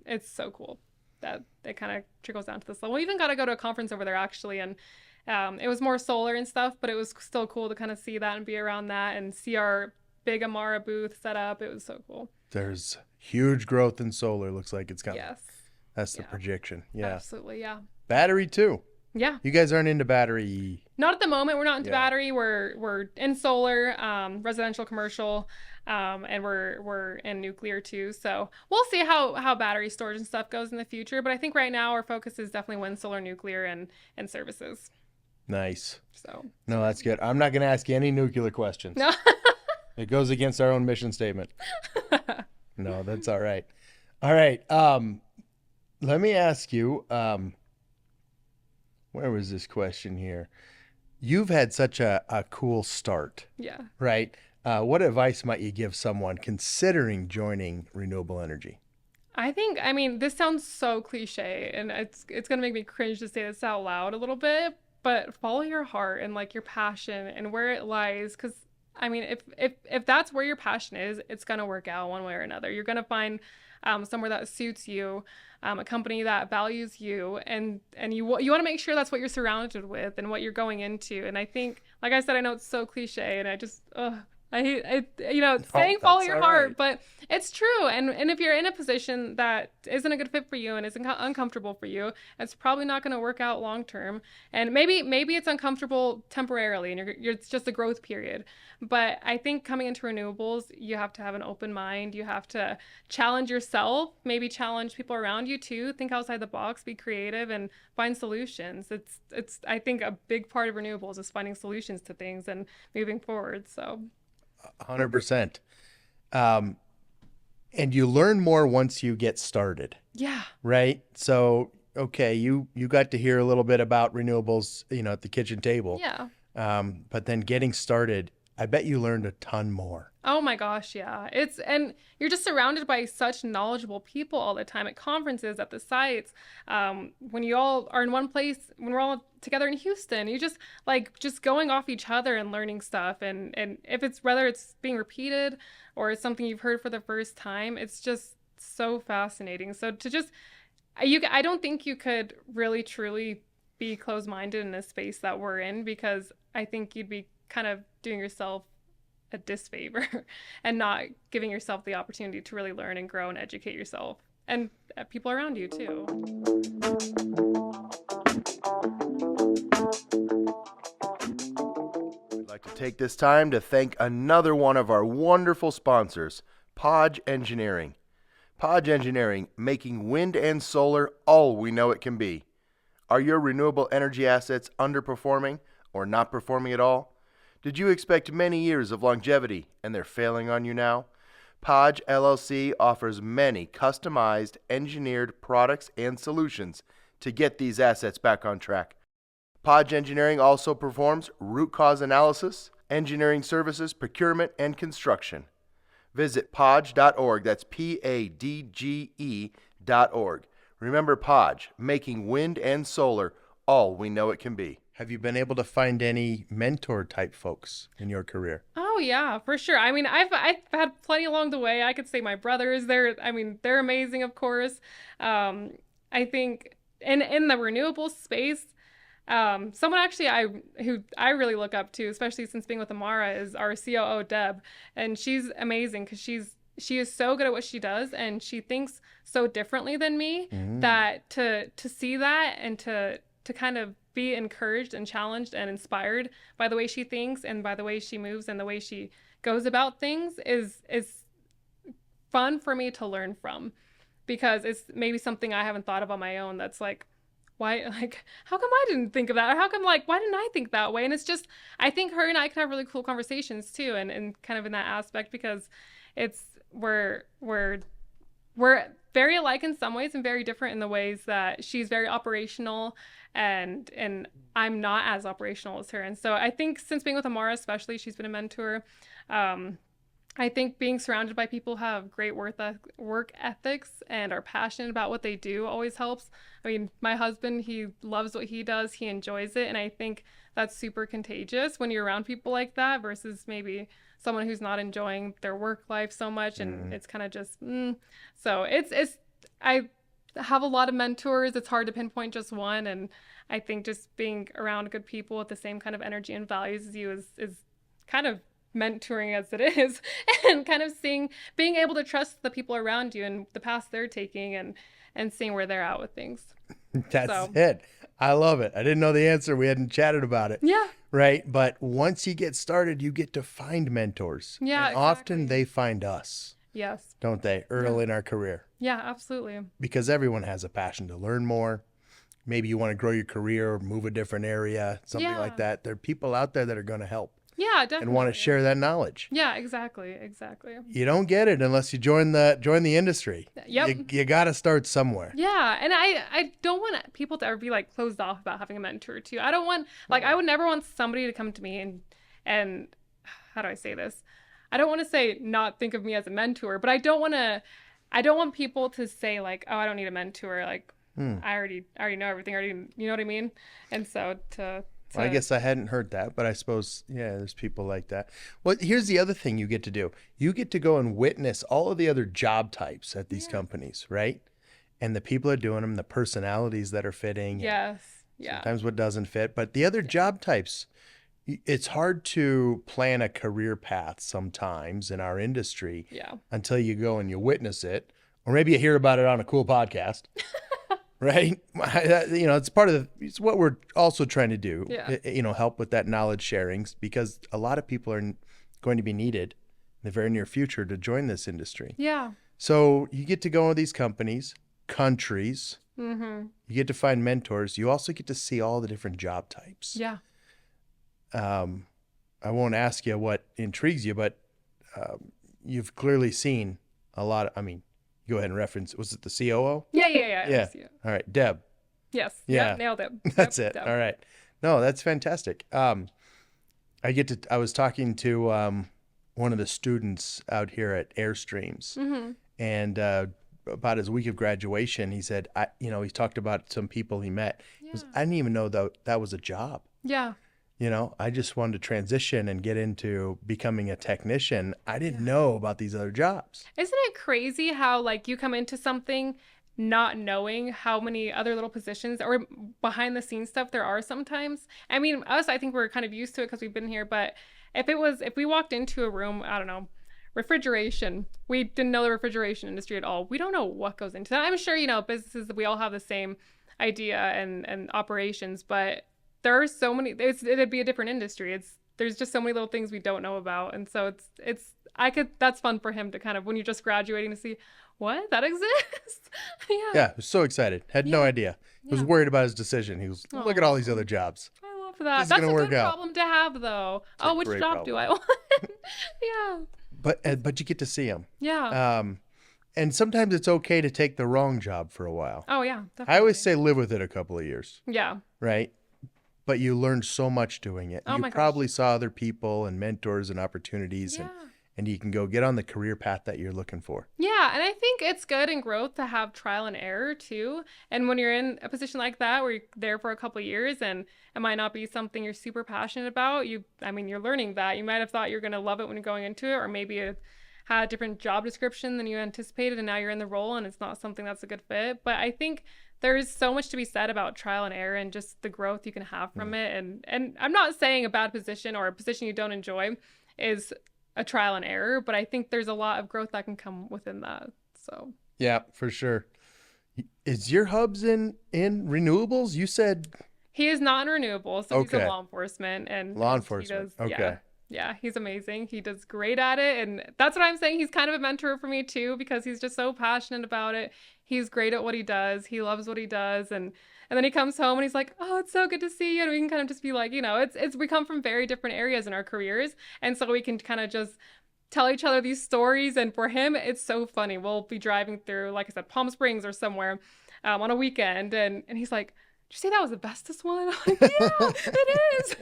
it's so cool that it kind of trickles down to this level. We even got to go to a conference over there actually, and it was more solar and stuff, but it was still cool to kind of see that and be around that and see our big Amara booth set up. It was so cool. There's huge growth in solar. Looks like it's coming. Yes. That's the Yeah. projection. Yeah. Absolutely. Yeah. Battery too. Yeah. You guys aren't into battery. Not at the moment. We're not into Yeah. battery. We're in solar, residential, commercial, and we're in nuclear too. So we'll see how battery storage and stuff goes in the future. But I think right now our focus is definitely wind, solar, nuclear, and services. Nice. So No, that's good. I'm not going to ask you any nuclear questions. no. It goes against our own mission statement. No, that's all right. All right. Let me ask you, where was this question here? You've had such a cool start, Yeah. right? What advice might you give someone considering joining renewable energy? I mean, this sounds so cliche, and it's gonna make me cringe to say this out loud a little bit, but follow your heart and like your passion and where it lies, because I mean, if that's where your passion is, it's gonna work out one way or another. You're gonna find somewhere that suits you, a company that values you, and you want to make sure that's what you're surrounded with and what you're going into. And I think, like I said, I know it's so cliche, and I saying follow that's your all heart, right. but it's true. And if you're in a position that isn't a good fit for you and is uncomfortable for you, it's probably not going to work out long term. And maybe it's uncomfortable temporarily, and it's just a growth period. But I think coming into renewables, you have to have an open mind. You have to challenge yourself, maybe challenge people around you too. Think outside the box, be creative, and find solutions. It's I think a big part of renewables is finding solutions to things and moving forward. So 100%. Um, and you learn more once you get started, yeah, right? So, okay, you got to hear a little bit about renewables, at the kitchen table. yeah. But then getting started, I bet you learned a ton more. Oh my gosh, yeah. And you're just surrounded by such knowledgeable people all the time at conferences, at the sites. When you all are in one place, when we're all together in Houston, you just going off each other and learning stuff. And if it's whether it's being repeated or it's something you've heard for the first time, it's just so fascinating. So I don't think you could really truly be closed-minded in the space that we're in, because I think you'd be kind of doing yourself a disfavor and not giving yourself the opportunity to really learn and grow and educate yourself and people around you too. I'd like to take this time to thank another one of our wonderful sponsors, Podge Engineering. Podge Engineering, making wind and solar all we know it can be. Are your renewable energy assets underperforming or not performing at all? Did you expect many years of longevity and they're failing on you now? Podge LLC offers many customized, engineered products and solutions to get these assets back on track. Podge Engineering also performs root cause analysis, engineering services, procurement, and construction. Visit podge.org. That's PADGE.org. Remember Podge, making wind and solar all we know it can be. Have you been able to find any mentor type folks in your career? Oh yeah, for sure. I mean, I've had plenty along the way. I could say my brothers. They're amazing, of course. I think in the renewable space, someone actually who I really look up to, especially since being with Amara, is our COO Deb, and she's amazing because she is so good at what she does, and she thinks so differently than me, that to see that and to kind of be encouraged and challenged and inspired by the way she thinks and by the way she moves and the way she goes about things is fun for me to learn from, because it's maybe something I haven't thought of on my own. That's like, why, like, how come I didn't think of that? Or how come, like, why didn't I think that way? And it's just, I think her and I can have really cool conversations too, and kind of in that aspect, because we're very alike in some ways and very different in the ways that she's very operational and I'm not as operational as her. And so I think since being with Amara, especially, she's been a mentor. I think being surrounded by people who have great work ethics and are passionate about what they do always helps. I mean, my husband, he loves what he does. He enjoys it. And I think that's super contagious when you're around people like that versus maybe someone who's not enjoying their work life so much. And it's kind of just, So I have a lot of mentors. It's hard to pinpoint just one. And I think just being around good people with the same kind of energy and values as you is kind of mentoring as it is, and kind of being able to trust the people around you and the paths they're taking, and seeing where they're at with things. That's it. I love it. I didn't know the answer. We hadn't chatted about it. Yeah. Right. But once you get started, you get to find mentors. Yeah. And often they find us. Yes. Don't they? Early in our career. Yeah, absolutely. Because everyone has a passion to learn more. Maybe you want to grow your career or move a different area, something like that. There are people out there that are going to help. Yeah, definitely. And want to share that knowledge. Yeah, exactly. You don't get it unless you join the industry. Yep. You got to start somewhere. Yeah, and I don't want people to ever be like closed off about having a mentor too. I don't want, like, I would never want somebody to come to me and how do I say this? I don't want to say not think of me as a mentor, but I don't want people to say like, oh, I don't need a mentor. Like, I already know everything. You know what I mean? And so Well, I guess I hadn't heard that, but I suppose, yeah, there's people like that. Well, here's the other thing you get to do. You get to go and witness all of the other job types at these companies, right? And the people are doing them, the personalities that are fitting. Yes. Yeah. Sometimes what doesn't fit, but the other job types, it's hard to plan a career path sometimes in our industry Yeah. until you go and you witness it, or maybe you hear about it on a cool podcast, right? It's part of it's what we're also trying to do, Yeah. help with that knowledge sharing, because a lot of people are going to be needed in the very near future to join this industry. Yeah. So you get to go into these companies, countries, Mm-hmm. you get to find mentors. You also get to see all the different job types. Yeah. I won't ask you what intrigues you, but you've clearly seen a lot of, go ahead and reference, was it the COO? Yeah. Yeah. All right. Deb. Yes. Yeah. Yep, nailed it. That's Yep, it. Deb. All right. No, that's fantastic. I was talking to one of the students out here at Airstreams, Mm-hmm. and about his week of graduation, he said, he talked about some people he met. He goes, I didn't even know that was a job. Yeah. I just wanted to transition and get into becoming a technician. I didn't know about these other jobs. Isn't it crazy how like you come into something not knowing how many other little positions or behind the scenes stuff there are sometimes? I mean, us, I think we're kind of used to it because we've been here, but if we walked into a room, I don't know, refrigeration, we didn't know the refrigeration industry at all. We don't know what goes into that. I'm sure, businesses, we all have the same idea and operations, but there are so many, it'd be a different industry. There's just so many little things we don't know about. And so that's fun for him to kind of, when you're just graduating, to see what that exists. Yeah. Yeah, I was so excited. Had no idea. He was worried about his decision. He was, look at all these other jobs. I love that. This is That's gonna a work good out. problem to have, though. a Which great job do I want? Yeah. But you get to see them. Yeah. And sometimes it's okay to take the wrong job for a while. Oh, yeah. Definitely. I always say live with it a couple of years, Yeah. right? But you learned so much doing it. Oh You my gosh. probably saw other people and mentors and opportunities, Yeah. and you can go get on the career path that you're looking for. Yeah, and I think it's good in growth to have trial and error too. And when you're in a position like that where you're there for a couple of years and it might not be something you're super passionate about, you're learning that. You might have thought you're going to love it when you're going into it, or maybe it had a different job description than you anticipated and now you're in the role and it's not something that's a good fit. But I think there's so much to be said about trial and error and just the growth you can have from it. And I'm not saying a bad position or a position you don't enjoy is a trial and error, but I think there's a lot of growth that can come within that. So Yeah, for sure. Is your hubs in renewables? You said he is not in renewables, so he's Okay. in law enforcement and Law he enforcement. does, Okay. Yeah, he's amazing. He does great at it, and that's what I'm saying. He's kind of a mentor for me too because he's just so passionate about it. He's great at what he does. He loves what he does, and then he comes home and he's like, "Oh, it's so good to see you." And we can kind of just be like, it's we come from very different areas in our careers, and so we can kind of just tell each other these stories. And for him, it's so funny. We'll be driving through, like I said, Palm Springs or somewhere on a weekend, and he's like, "Did you say that was the bestest one?" I'm like, "Yeah, it is."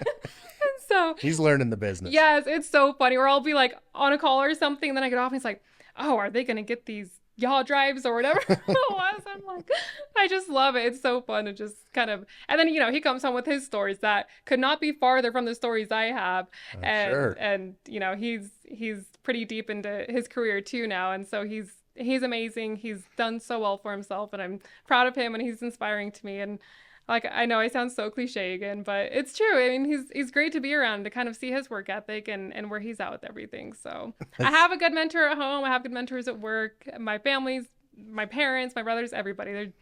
And so He's learning the business. yes, it's so funny. Or I'll be like on a call or something, and then I get off and he's like, "Oh, are they gonna get these yaw drives or whatever it was?" I'm like, I just love it. It's so fun to just kind of, and then he comes home with his stories that could not be farther from the stories I have. Sure. And he's pretty deep into his career too now, and so he's amazing. He's done so well for himself, and I'm proud of him, and he's inspiring to me. And like, I know I sound so cliche again, but it's true. I mean, he's great to be around, to kind of see his work ethic and where he's at with everything. So I have a good mentor at home. I have good mentors at work. My family's, my parents, my brothers, everybody.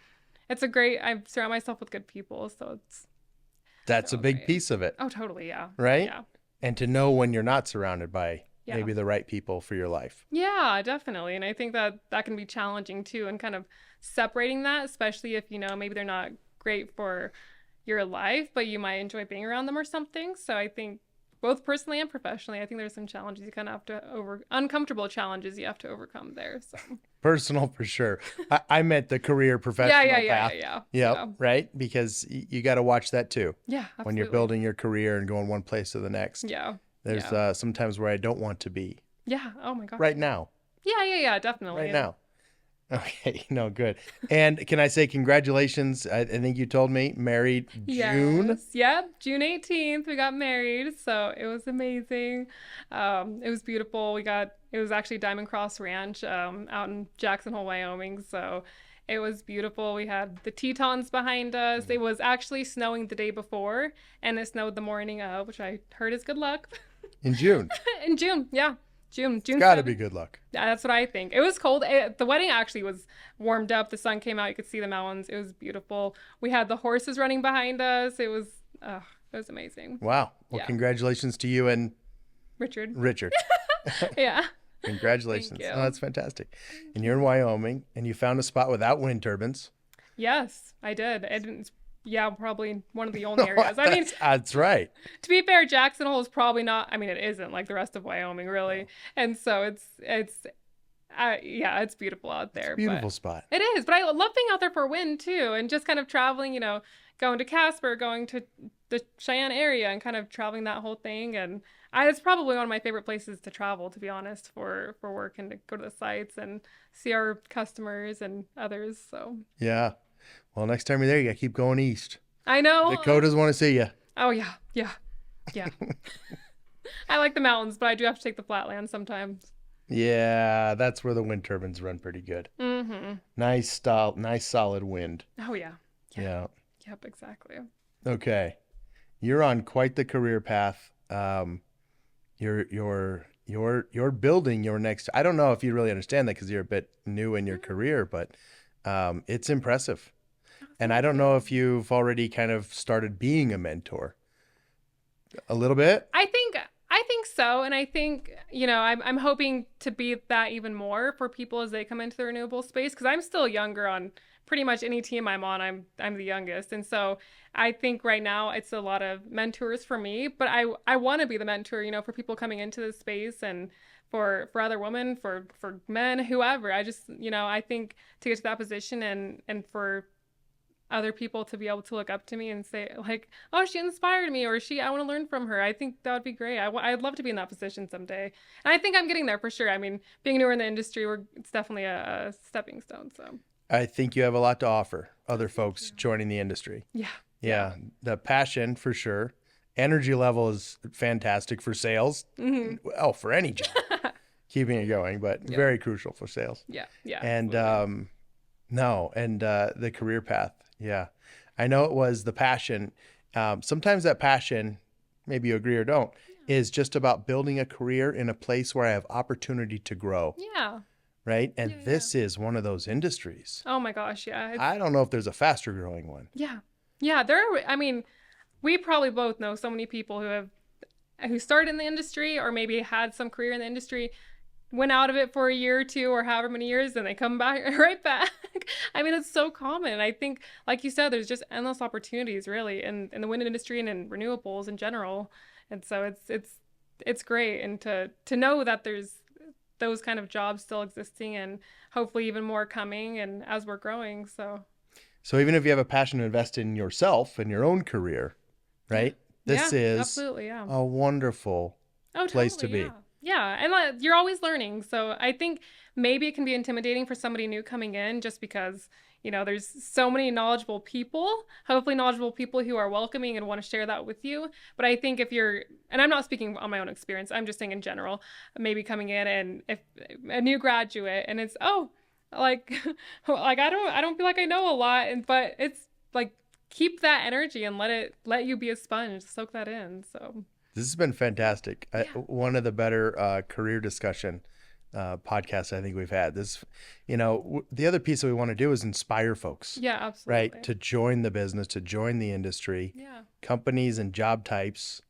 I surround myself with good people. So That's a big great. piece of it, Oh, totally. Yeah. right? Yeah. And to know when you're not surrounded by Yeah. maybe the right people for your life. Yeah, definitely. And I think that can be challenging too, and kind of separating that, especially if, maybe they're not great for your life, but you might enjoy being around them or something. So I think both personally and professionally, I think there's some challenges you kind of have to uncomfortable challenges you have to overcome there. So Personal for sure. I meant the career professional path. yeah. Yep, right? Because you got to watch that too. Yeah, absolutely. When you're building your career and going one place to the next. Yeah. There's sometimes where I don't want to be Yeah. Oh my gosh. right now. Yeah, definitely. Right now. Okay, no, good. And can I say congratulations? I think you told me married June. Yes. Yep. June 18th, we got married. So it was amazing. It was beautiful. It was actually Diamond Cross Ranch out in Jackson Hole, Wyoming. So It was beautiful. We had the Tetons behind us. It was actually snowing the day before, and it snowed the morning of, which I heard is good luck. In June. In June, yeah. June Got to 7th. be good luck. Yeah, that's what I think. It was cold. The wedding actually was warmed up. The sun came out. You could see the mountains. It was beautiful. We had the horses running behind us. It was amazing. Wow. Well, Yeah. congratulations to you and Richard. Yeah. Congratulations. Thank you. Oh, that's fantastic. And you're in Wyoming, and you found a spot without wind turbines. Yes, I did. Probably one of the only areas. I mean, that's right. to be fair, Jackson Hole is probably not. I mean, it isn't like the rest of Wyoming, really. And so it's beautiful out there. It's a beautiful spot. It is, but I love being out there for wind too, and just kind of traveling. Going to Casper, going to the Cheyenne area, and kind of traveling that whole thing. And it's probably one of my favorite places to travel, to be honest, for work and to go to the sites and see our customers and others. So Yeah. Well, next time you're there, you got to keep going east. I know. Dakotas want to see you. Oh, yeah. I like the mountains, but I do have to take the flatlands sometimes. Yeah, that's where the wind turbines run pretty good. Mm-hmm. Nice solid wind. Oh, yeah. Yeah. Yep, exactly. Okay. You're on quite the career path. You're building your next. I don't know if you really understand that because you're a bit new in your career, but it's impressive. And I don't know if you've already kind of started being a mentor. A little bit? I think so, and I think I'm hoping to be that even more for people as they come into the renewable space, because I'm still younger on pretty much any team I'm on. I'm the youngest, and so I think right now it's a lot of mentors for me, but I want to be the mentor, for people coming into this space, and for other women, for men, whoever. I just I think to get to that position and for other people to be able to look up to me and say like, oh, she inspired me, or I want to learn from her. I think that would be great. I'd love to be in that position someday. And I think I'm getting there for sure. I mean, being newer in the industry, it's definitely a stepping stone. So I think you have a lot to offer other folks joining the industry. Yeah. The passion for sure. Energy level is fantastic for sales. Mm-hmm. Well, for any job, keeping it going, but very crucial for sales. Yeah. And absolutely. the career path. Yeah. I know it was the passion. Sometimes that passion, maybe you agree or don't, is just about building a career in a place where I have opportunity to grow. Yeah. Right. And this is one of those industries. Oh my gosh. Yeah. I don't know if there's a faster growing one. Yeah. I mean, we probably both know so many people who started in the industry or maybe had some career in the industry, went out of it for a year or two or however many years, and they come back right back. I mean, it's so common. I think, like you said, there's just endless opportunities really in the wind industry and in renewables in general. And so it's great. And to know that there's those kind of jobs still existing and hopefully even more coming and as we're growing. So even if you have a passion to invest in yourself and your own career, right? This is absolutely, a wonderful place to be. Yeah, and you're always learning. So I think maybe it can be intimidating for somebody new coming in just because, there's so many knowledgeable people, hopefully knowledgeable people who are welcoming and want to share that with you. But I think and I'm not speaking on my own experience, I'm just saying in general, maybe coming in and if a new graduate and it's, like I don't feel like I know a lot, but it's like, keep that energy and let you be a sponge, soak that in. So this has been fantastic. One of the better career discussion podcasts I think we've had. This, the other piece that we want to do is inspire folks. Yeah, absolutely. Right. To join the business, to join the industry, companies and job types.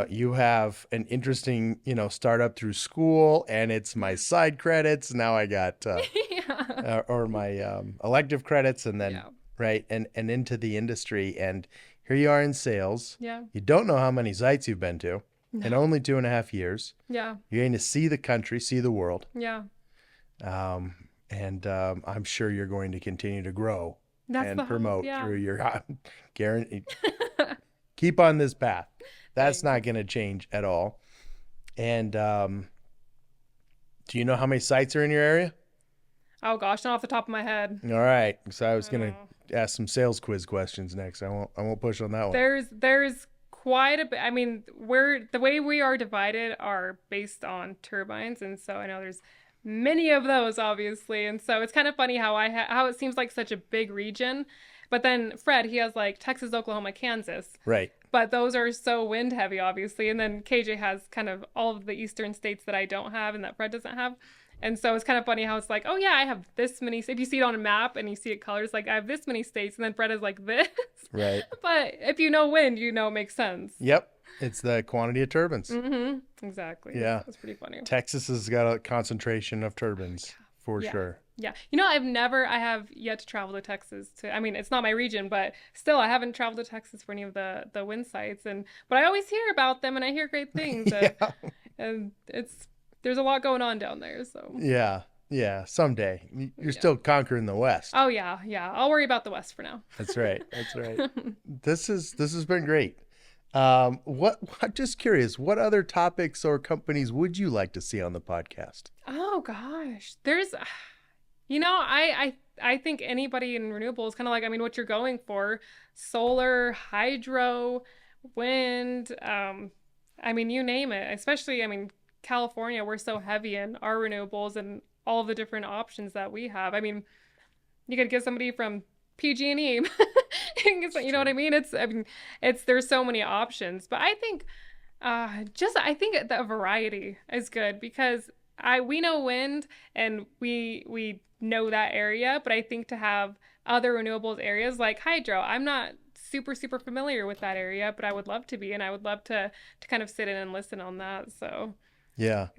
You have an interesting, startup through school, and it's my side credits. Now I got, or my elective credits, and then right, and into the industry, and here you are in sales. Yeah. You don't know how many sites you've been to in only 2.5 years. Yeah. You're going to see the country, see the world. Yeah. And I'm sure you're going to continue to grow and promote through your guarantee. Keep on this path. That's not going to change at all. And do you know how many sites are in your area? Oh gosh, not off the top of my head. All right. So I was going to ask some sales quiz questions next. I won't push on that one. There's quite a bit. I mean, the way we are divided are based on turbines, and so I know there's many of those, obviously. And so it's kind of funny how how it seems like such a big region. But then Fred, he has like Texas, Oklahoma, Kansas. Right. But those are so wind heavy, obviously. And then KJ has kind of all of the eastern states that I don't have and that Fred doesn't have. And so it's kind of funny how it's like, oh yeah, I have this many. If you see it on a map and you see it colors, like I have this many states, and then Fred is like this. Right. But if you know wind, you know it makes sense. Yep. It's the quantity of turbines. Exactly. Yeah. That's pretty funny. Texas has got a concentration of turbines for sure. Yeah. You know, I have yet to travel to Texas I mean, it's not my region, but still I haven't traveled to Texas for any of the wind sites but I always hear about them and I hear great things. And there's a lot going on down there, so. Yeah. Yeah. Someday. You're still conquering the West. Oh yeah. Yeah. I'll worry about the West for now. That's right. That's right. This has been great. I'm just curious, what other topics or companies would you like to see on the podcast? Oh gosh. There's I think anybody in renewables kind of like, I mean, what you're going for, solar, hydro, wind, I mean, you name it. Especially, I mean, California, we're so heavy in our renewables and all of the different options that we have. I mean, you could get somebody from PG&E. You know what I mean? There's so many options, but I think I think the variety is good because we know wind and we know that area, but I think to have other renewables areas like hydro, I'm not super familiar with that area, but I would love to be, and I would love to kind of sit in and listen on that. So yeah.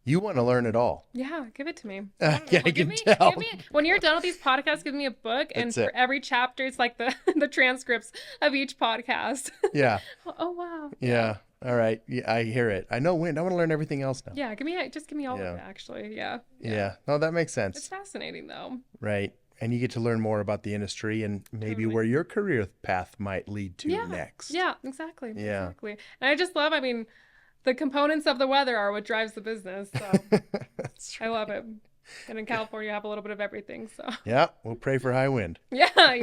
You want to learn it all. Yeah, give it to me. Yeah, I can tell. When you're done with these podcasts, give me a book, and for every chapter, it's like the transcripts of each podcast. Yeah. Oh wow. Yeah. All right. Yeah, I hear it. I know wind. I want to learn everything else now. Yeah, give me all of it, actually. Yeah. Yeah. No, that makes sense. It's fascinating, though. Right. And you get to learn more about the industry and maybe where your career path might lead to next. Yeah, exactly. Yeah. Exactly. And I just love, I mean, the components of the weather are what drives the business. So I love it. And in California, I have a little bit of everything. So yeah, we'll pray for high wind. Yeah.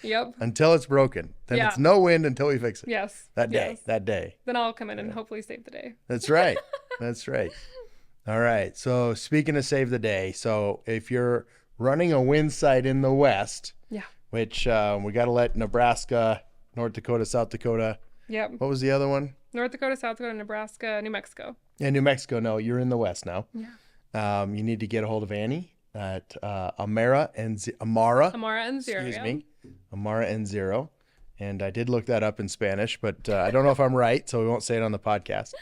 Yep. Until it's broken. Then it's no wind until we fix it. Yes. That day. Then I'll come in and hopefully save the day. That's right. That's right. All right. So speaking of save the day, so if you're running a wind site in the West, which we got to let Nebraska, North Dakota, South Dakota. Yep. What was the other one? North Dakota, South Dakota, Nebraska, New Mexico. Yeah, New Mexico. No, you're in the West now. Yeah. You need to get a hold of Annie at Amara NZero. Excuse me. Amara NZero. And I did look that up in Spanish, but I don't know if I'm right, so we won't say it on the podcast.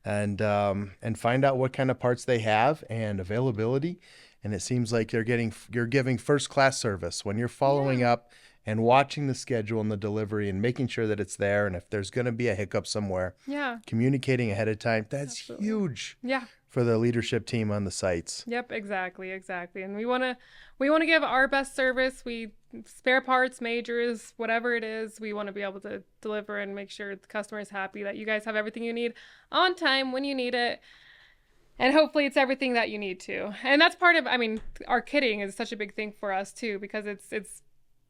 And find out what kind of parts they have and availability. And it seems like you're giving first class service when you're following up and watching the schedule and the delivery and making sure that it's there. And if there's going to be a hiccup somewhere, communicating ahead of time, that's huge for the leadership team on the sites. Yep, exactly. And we want to give our best service. Spare parts, majors, whatever it is, we want to be able to deliver and make sure the customer is happy that you guys have everything you need on time when you need it. And hopefully it's everything that you need to. And that's part of, I mean, our kitting is such a big thing for us too, because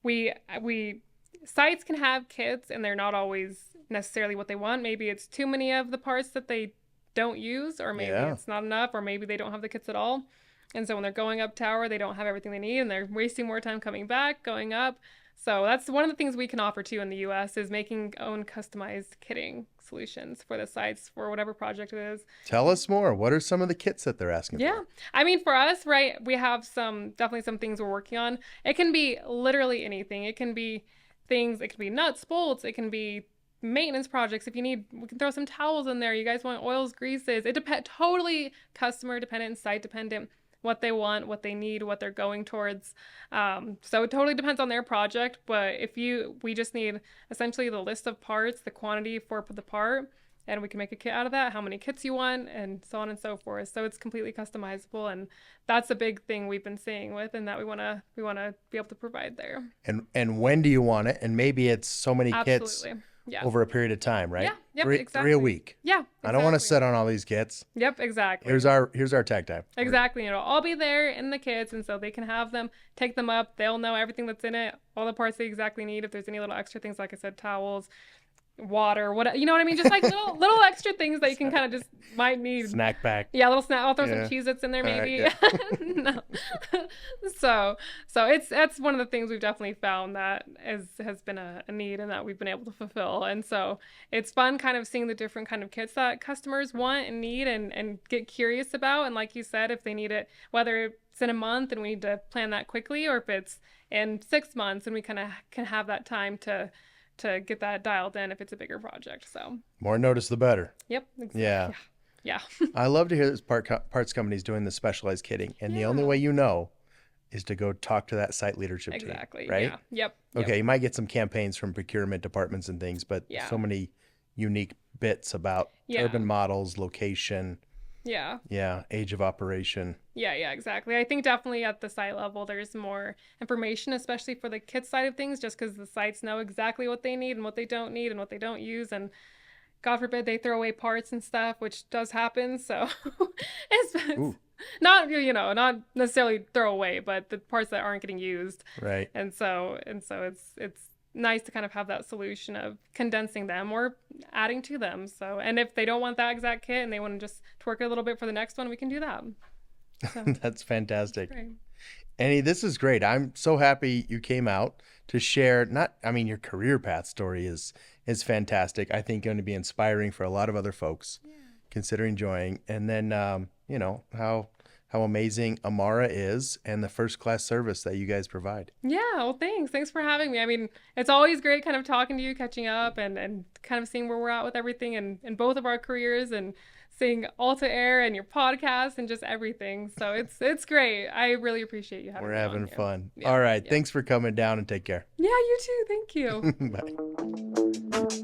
we sites can have kits and they're not always necessarily what they want. Maybe it's too many of the parts that they don't use, or maybe it's not enough, or maybe they don't have the kits at all. And so when they're going up tower, they don't have everything they need and they're wasting more time coming back, going up. So that's one of the things we can offer too in the US is making own customized kitting solutions for the sites for whatever project it is. Tell us more. What are some of the kits that they're asking for? I mean, for us, right, we have definitely some things we're working on. It can be literally anything. It can be nuts, bolts. It can be maintenance projects. If you need, we can throw some towels in there. You guys want oils, greases. It depends, totally customer dependent and site dependent. What they want, what they need, what they're going towards. So it totally depends on their project. But we just need essentially the list of parts, the quantity for the part, and we can make a kit out of that, how many kits you want, and so on and so forth. So it's completely customizable, and that's a big thing we've been seeing with, and that we want to be able to provide there. And when do you want it? And maybe it's so many kits over a period of time, right? Yeah, exactly. 3 a week. Yeah, exactly. I don't want to sit on all these kits. Yep, exactly. Here's our tag time. Exactly. It'll all be there in the kits, and so they can have them, take them up. They'll know everything that's in it, all the parts they exactly need. If there's any little extra things, like I said, towels, water, what, you know what I mean? Just like little extra things that you can kind of just might need. Snack pack. Yeah, a little snack. I'll throw Yeah. some Cheez-Its in there All right, maybe. yeah. No. So that's one of the things we've definitely found that has been a need and that we've been able to fulfill. And so it's fun kind of seeing the different kind of kits that customers want and need and get curious about. And like you said, if they need it, whether it's in a month and we need to plan that quickly, or if it's in 6 months and we kind of can have that time to get that dialed in if it's a bigger project. So More notice, the better. yep, exactly. Yeah. Yeah. I love to hear this parts companies doing the specialized kitting. And the only Yeah. way you know is to go talk to that site leadership Exactly. team, right? Yeah. Yep. Okay, you might get some campaigns from procurement departments and things, but Yeah. so many unique bits about Yeah. urban models, location, Yeah. age of operation. Yeah, exactly. I think definitely at the site level, there's more information, especially for the kit side of things, just because the sites know exactly what they need and what they don't need and what they don't use. And God forbid they throw away parts and stuff, which does happen. So it's not, not necessarily throw away, but the parts that aren't getting used. Right. And so it's nice to kind of have that solution of condensing them or adding to them. So, and if they don't want that exact kit and they want to just twerk it a little bit for the next one, we can do that. So, That's fantastic. great. Annie, this is great. I'm so happy you came out to share your career path story is fantastic. I think going to be inspiring for a lot of other folks considering joining. And then, how amazing Amara is and the first class service that you guys provide. Yeah, well, thanks. Thanks for having me. I mean, it's always great kind of talking to you, catching up, and kind of seeing where we're at with everything in both of our careers and seeing Alta Air and your podcast and just everything. So it's great. I really appreciate you having me. We're having on here. fun. Yeah, All right. yeah. Thanks for coming down and take care. Yeah, you too. Thank you. Bye.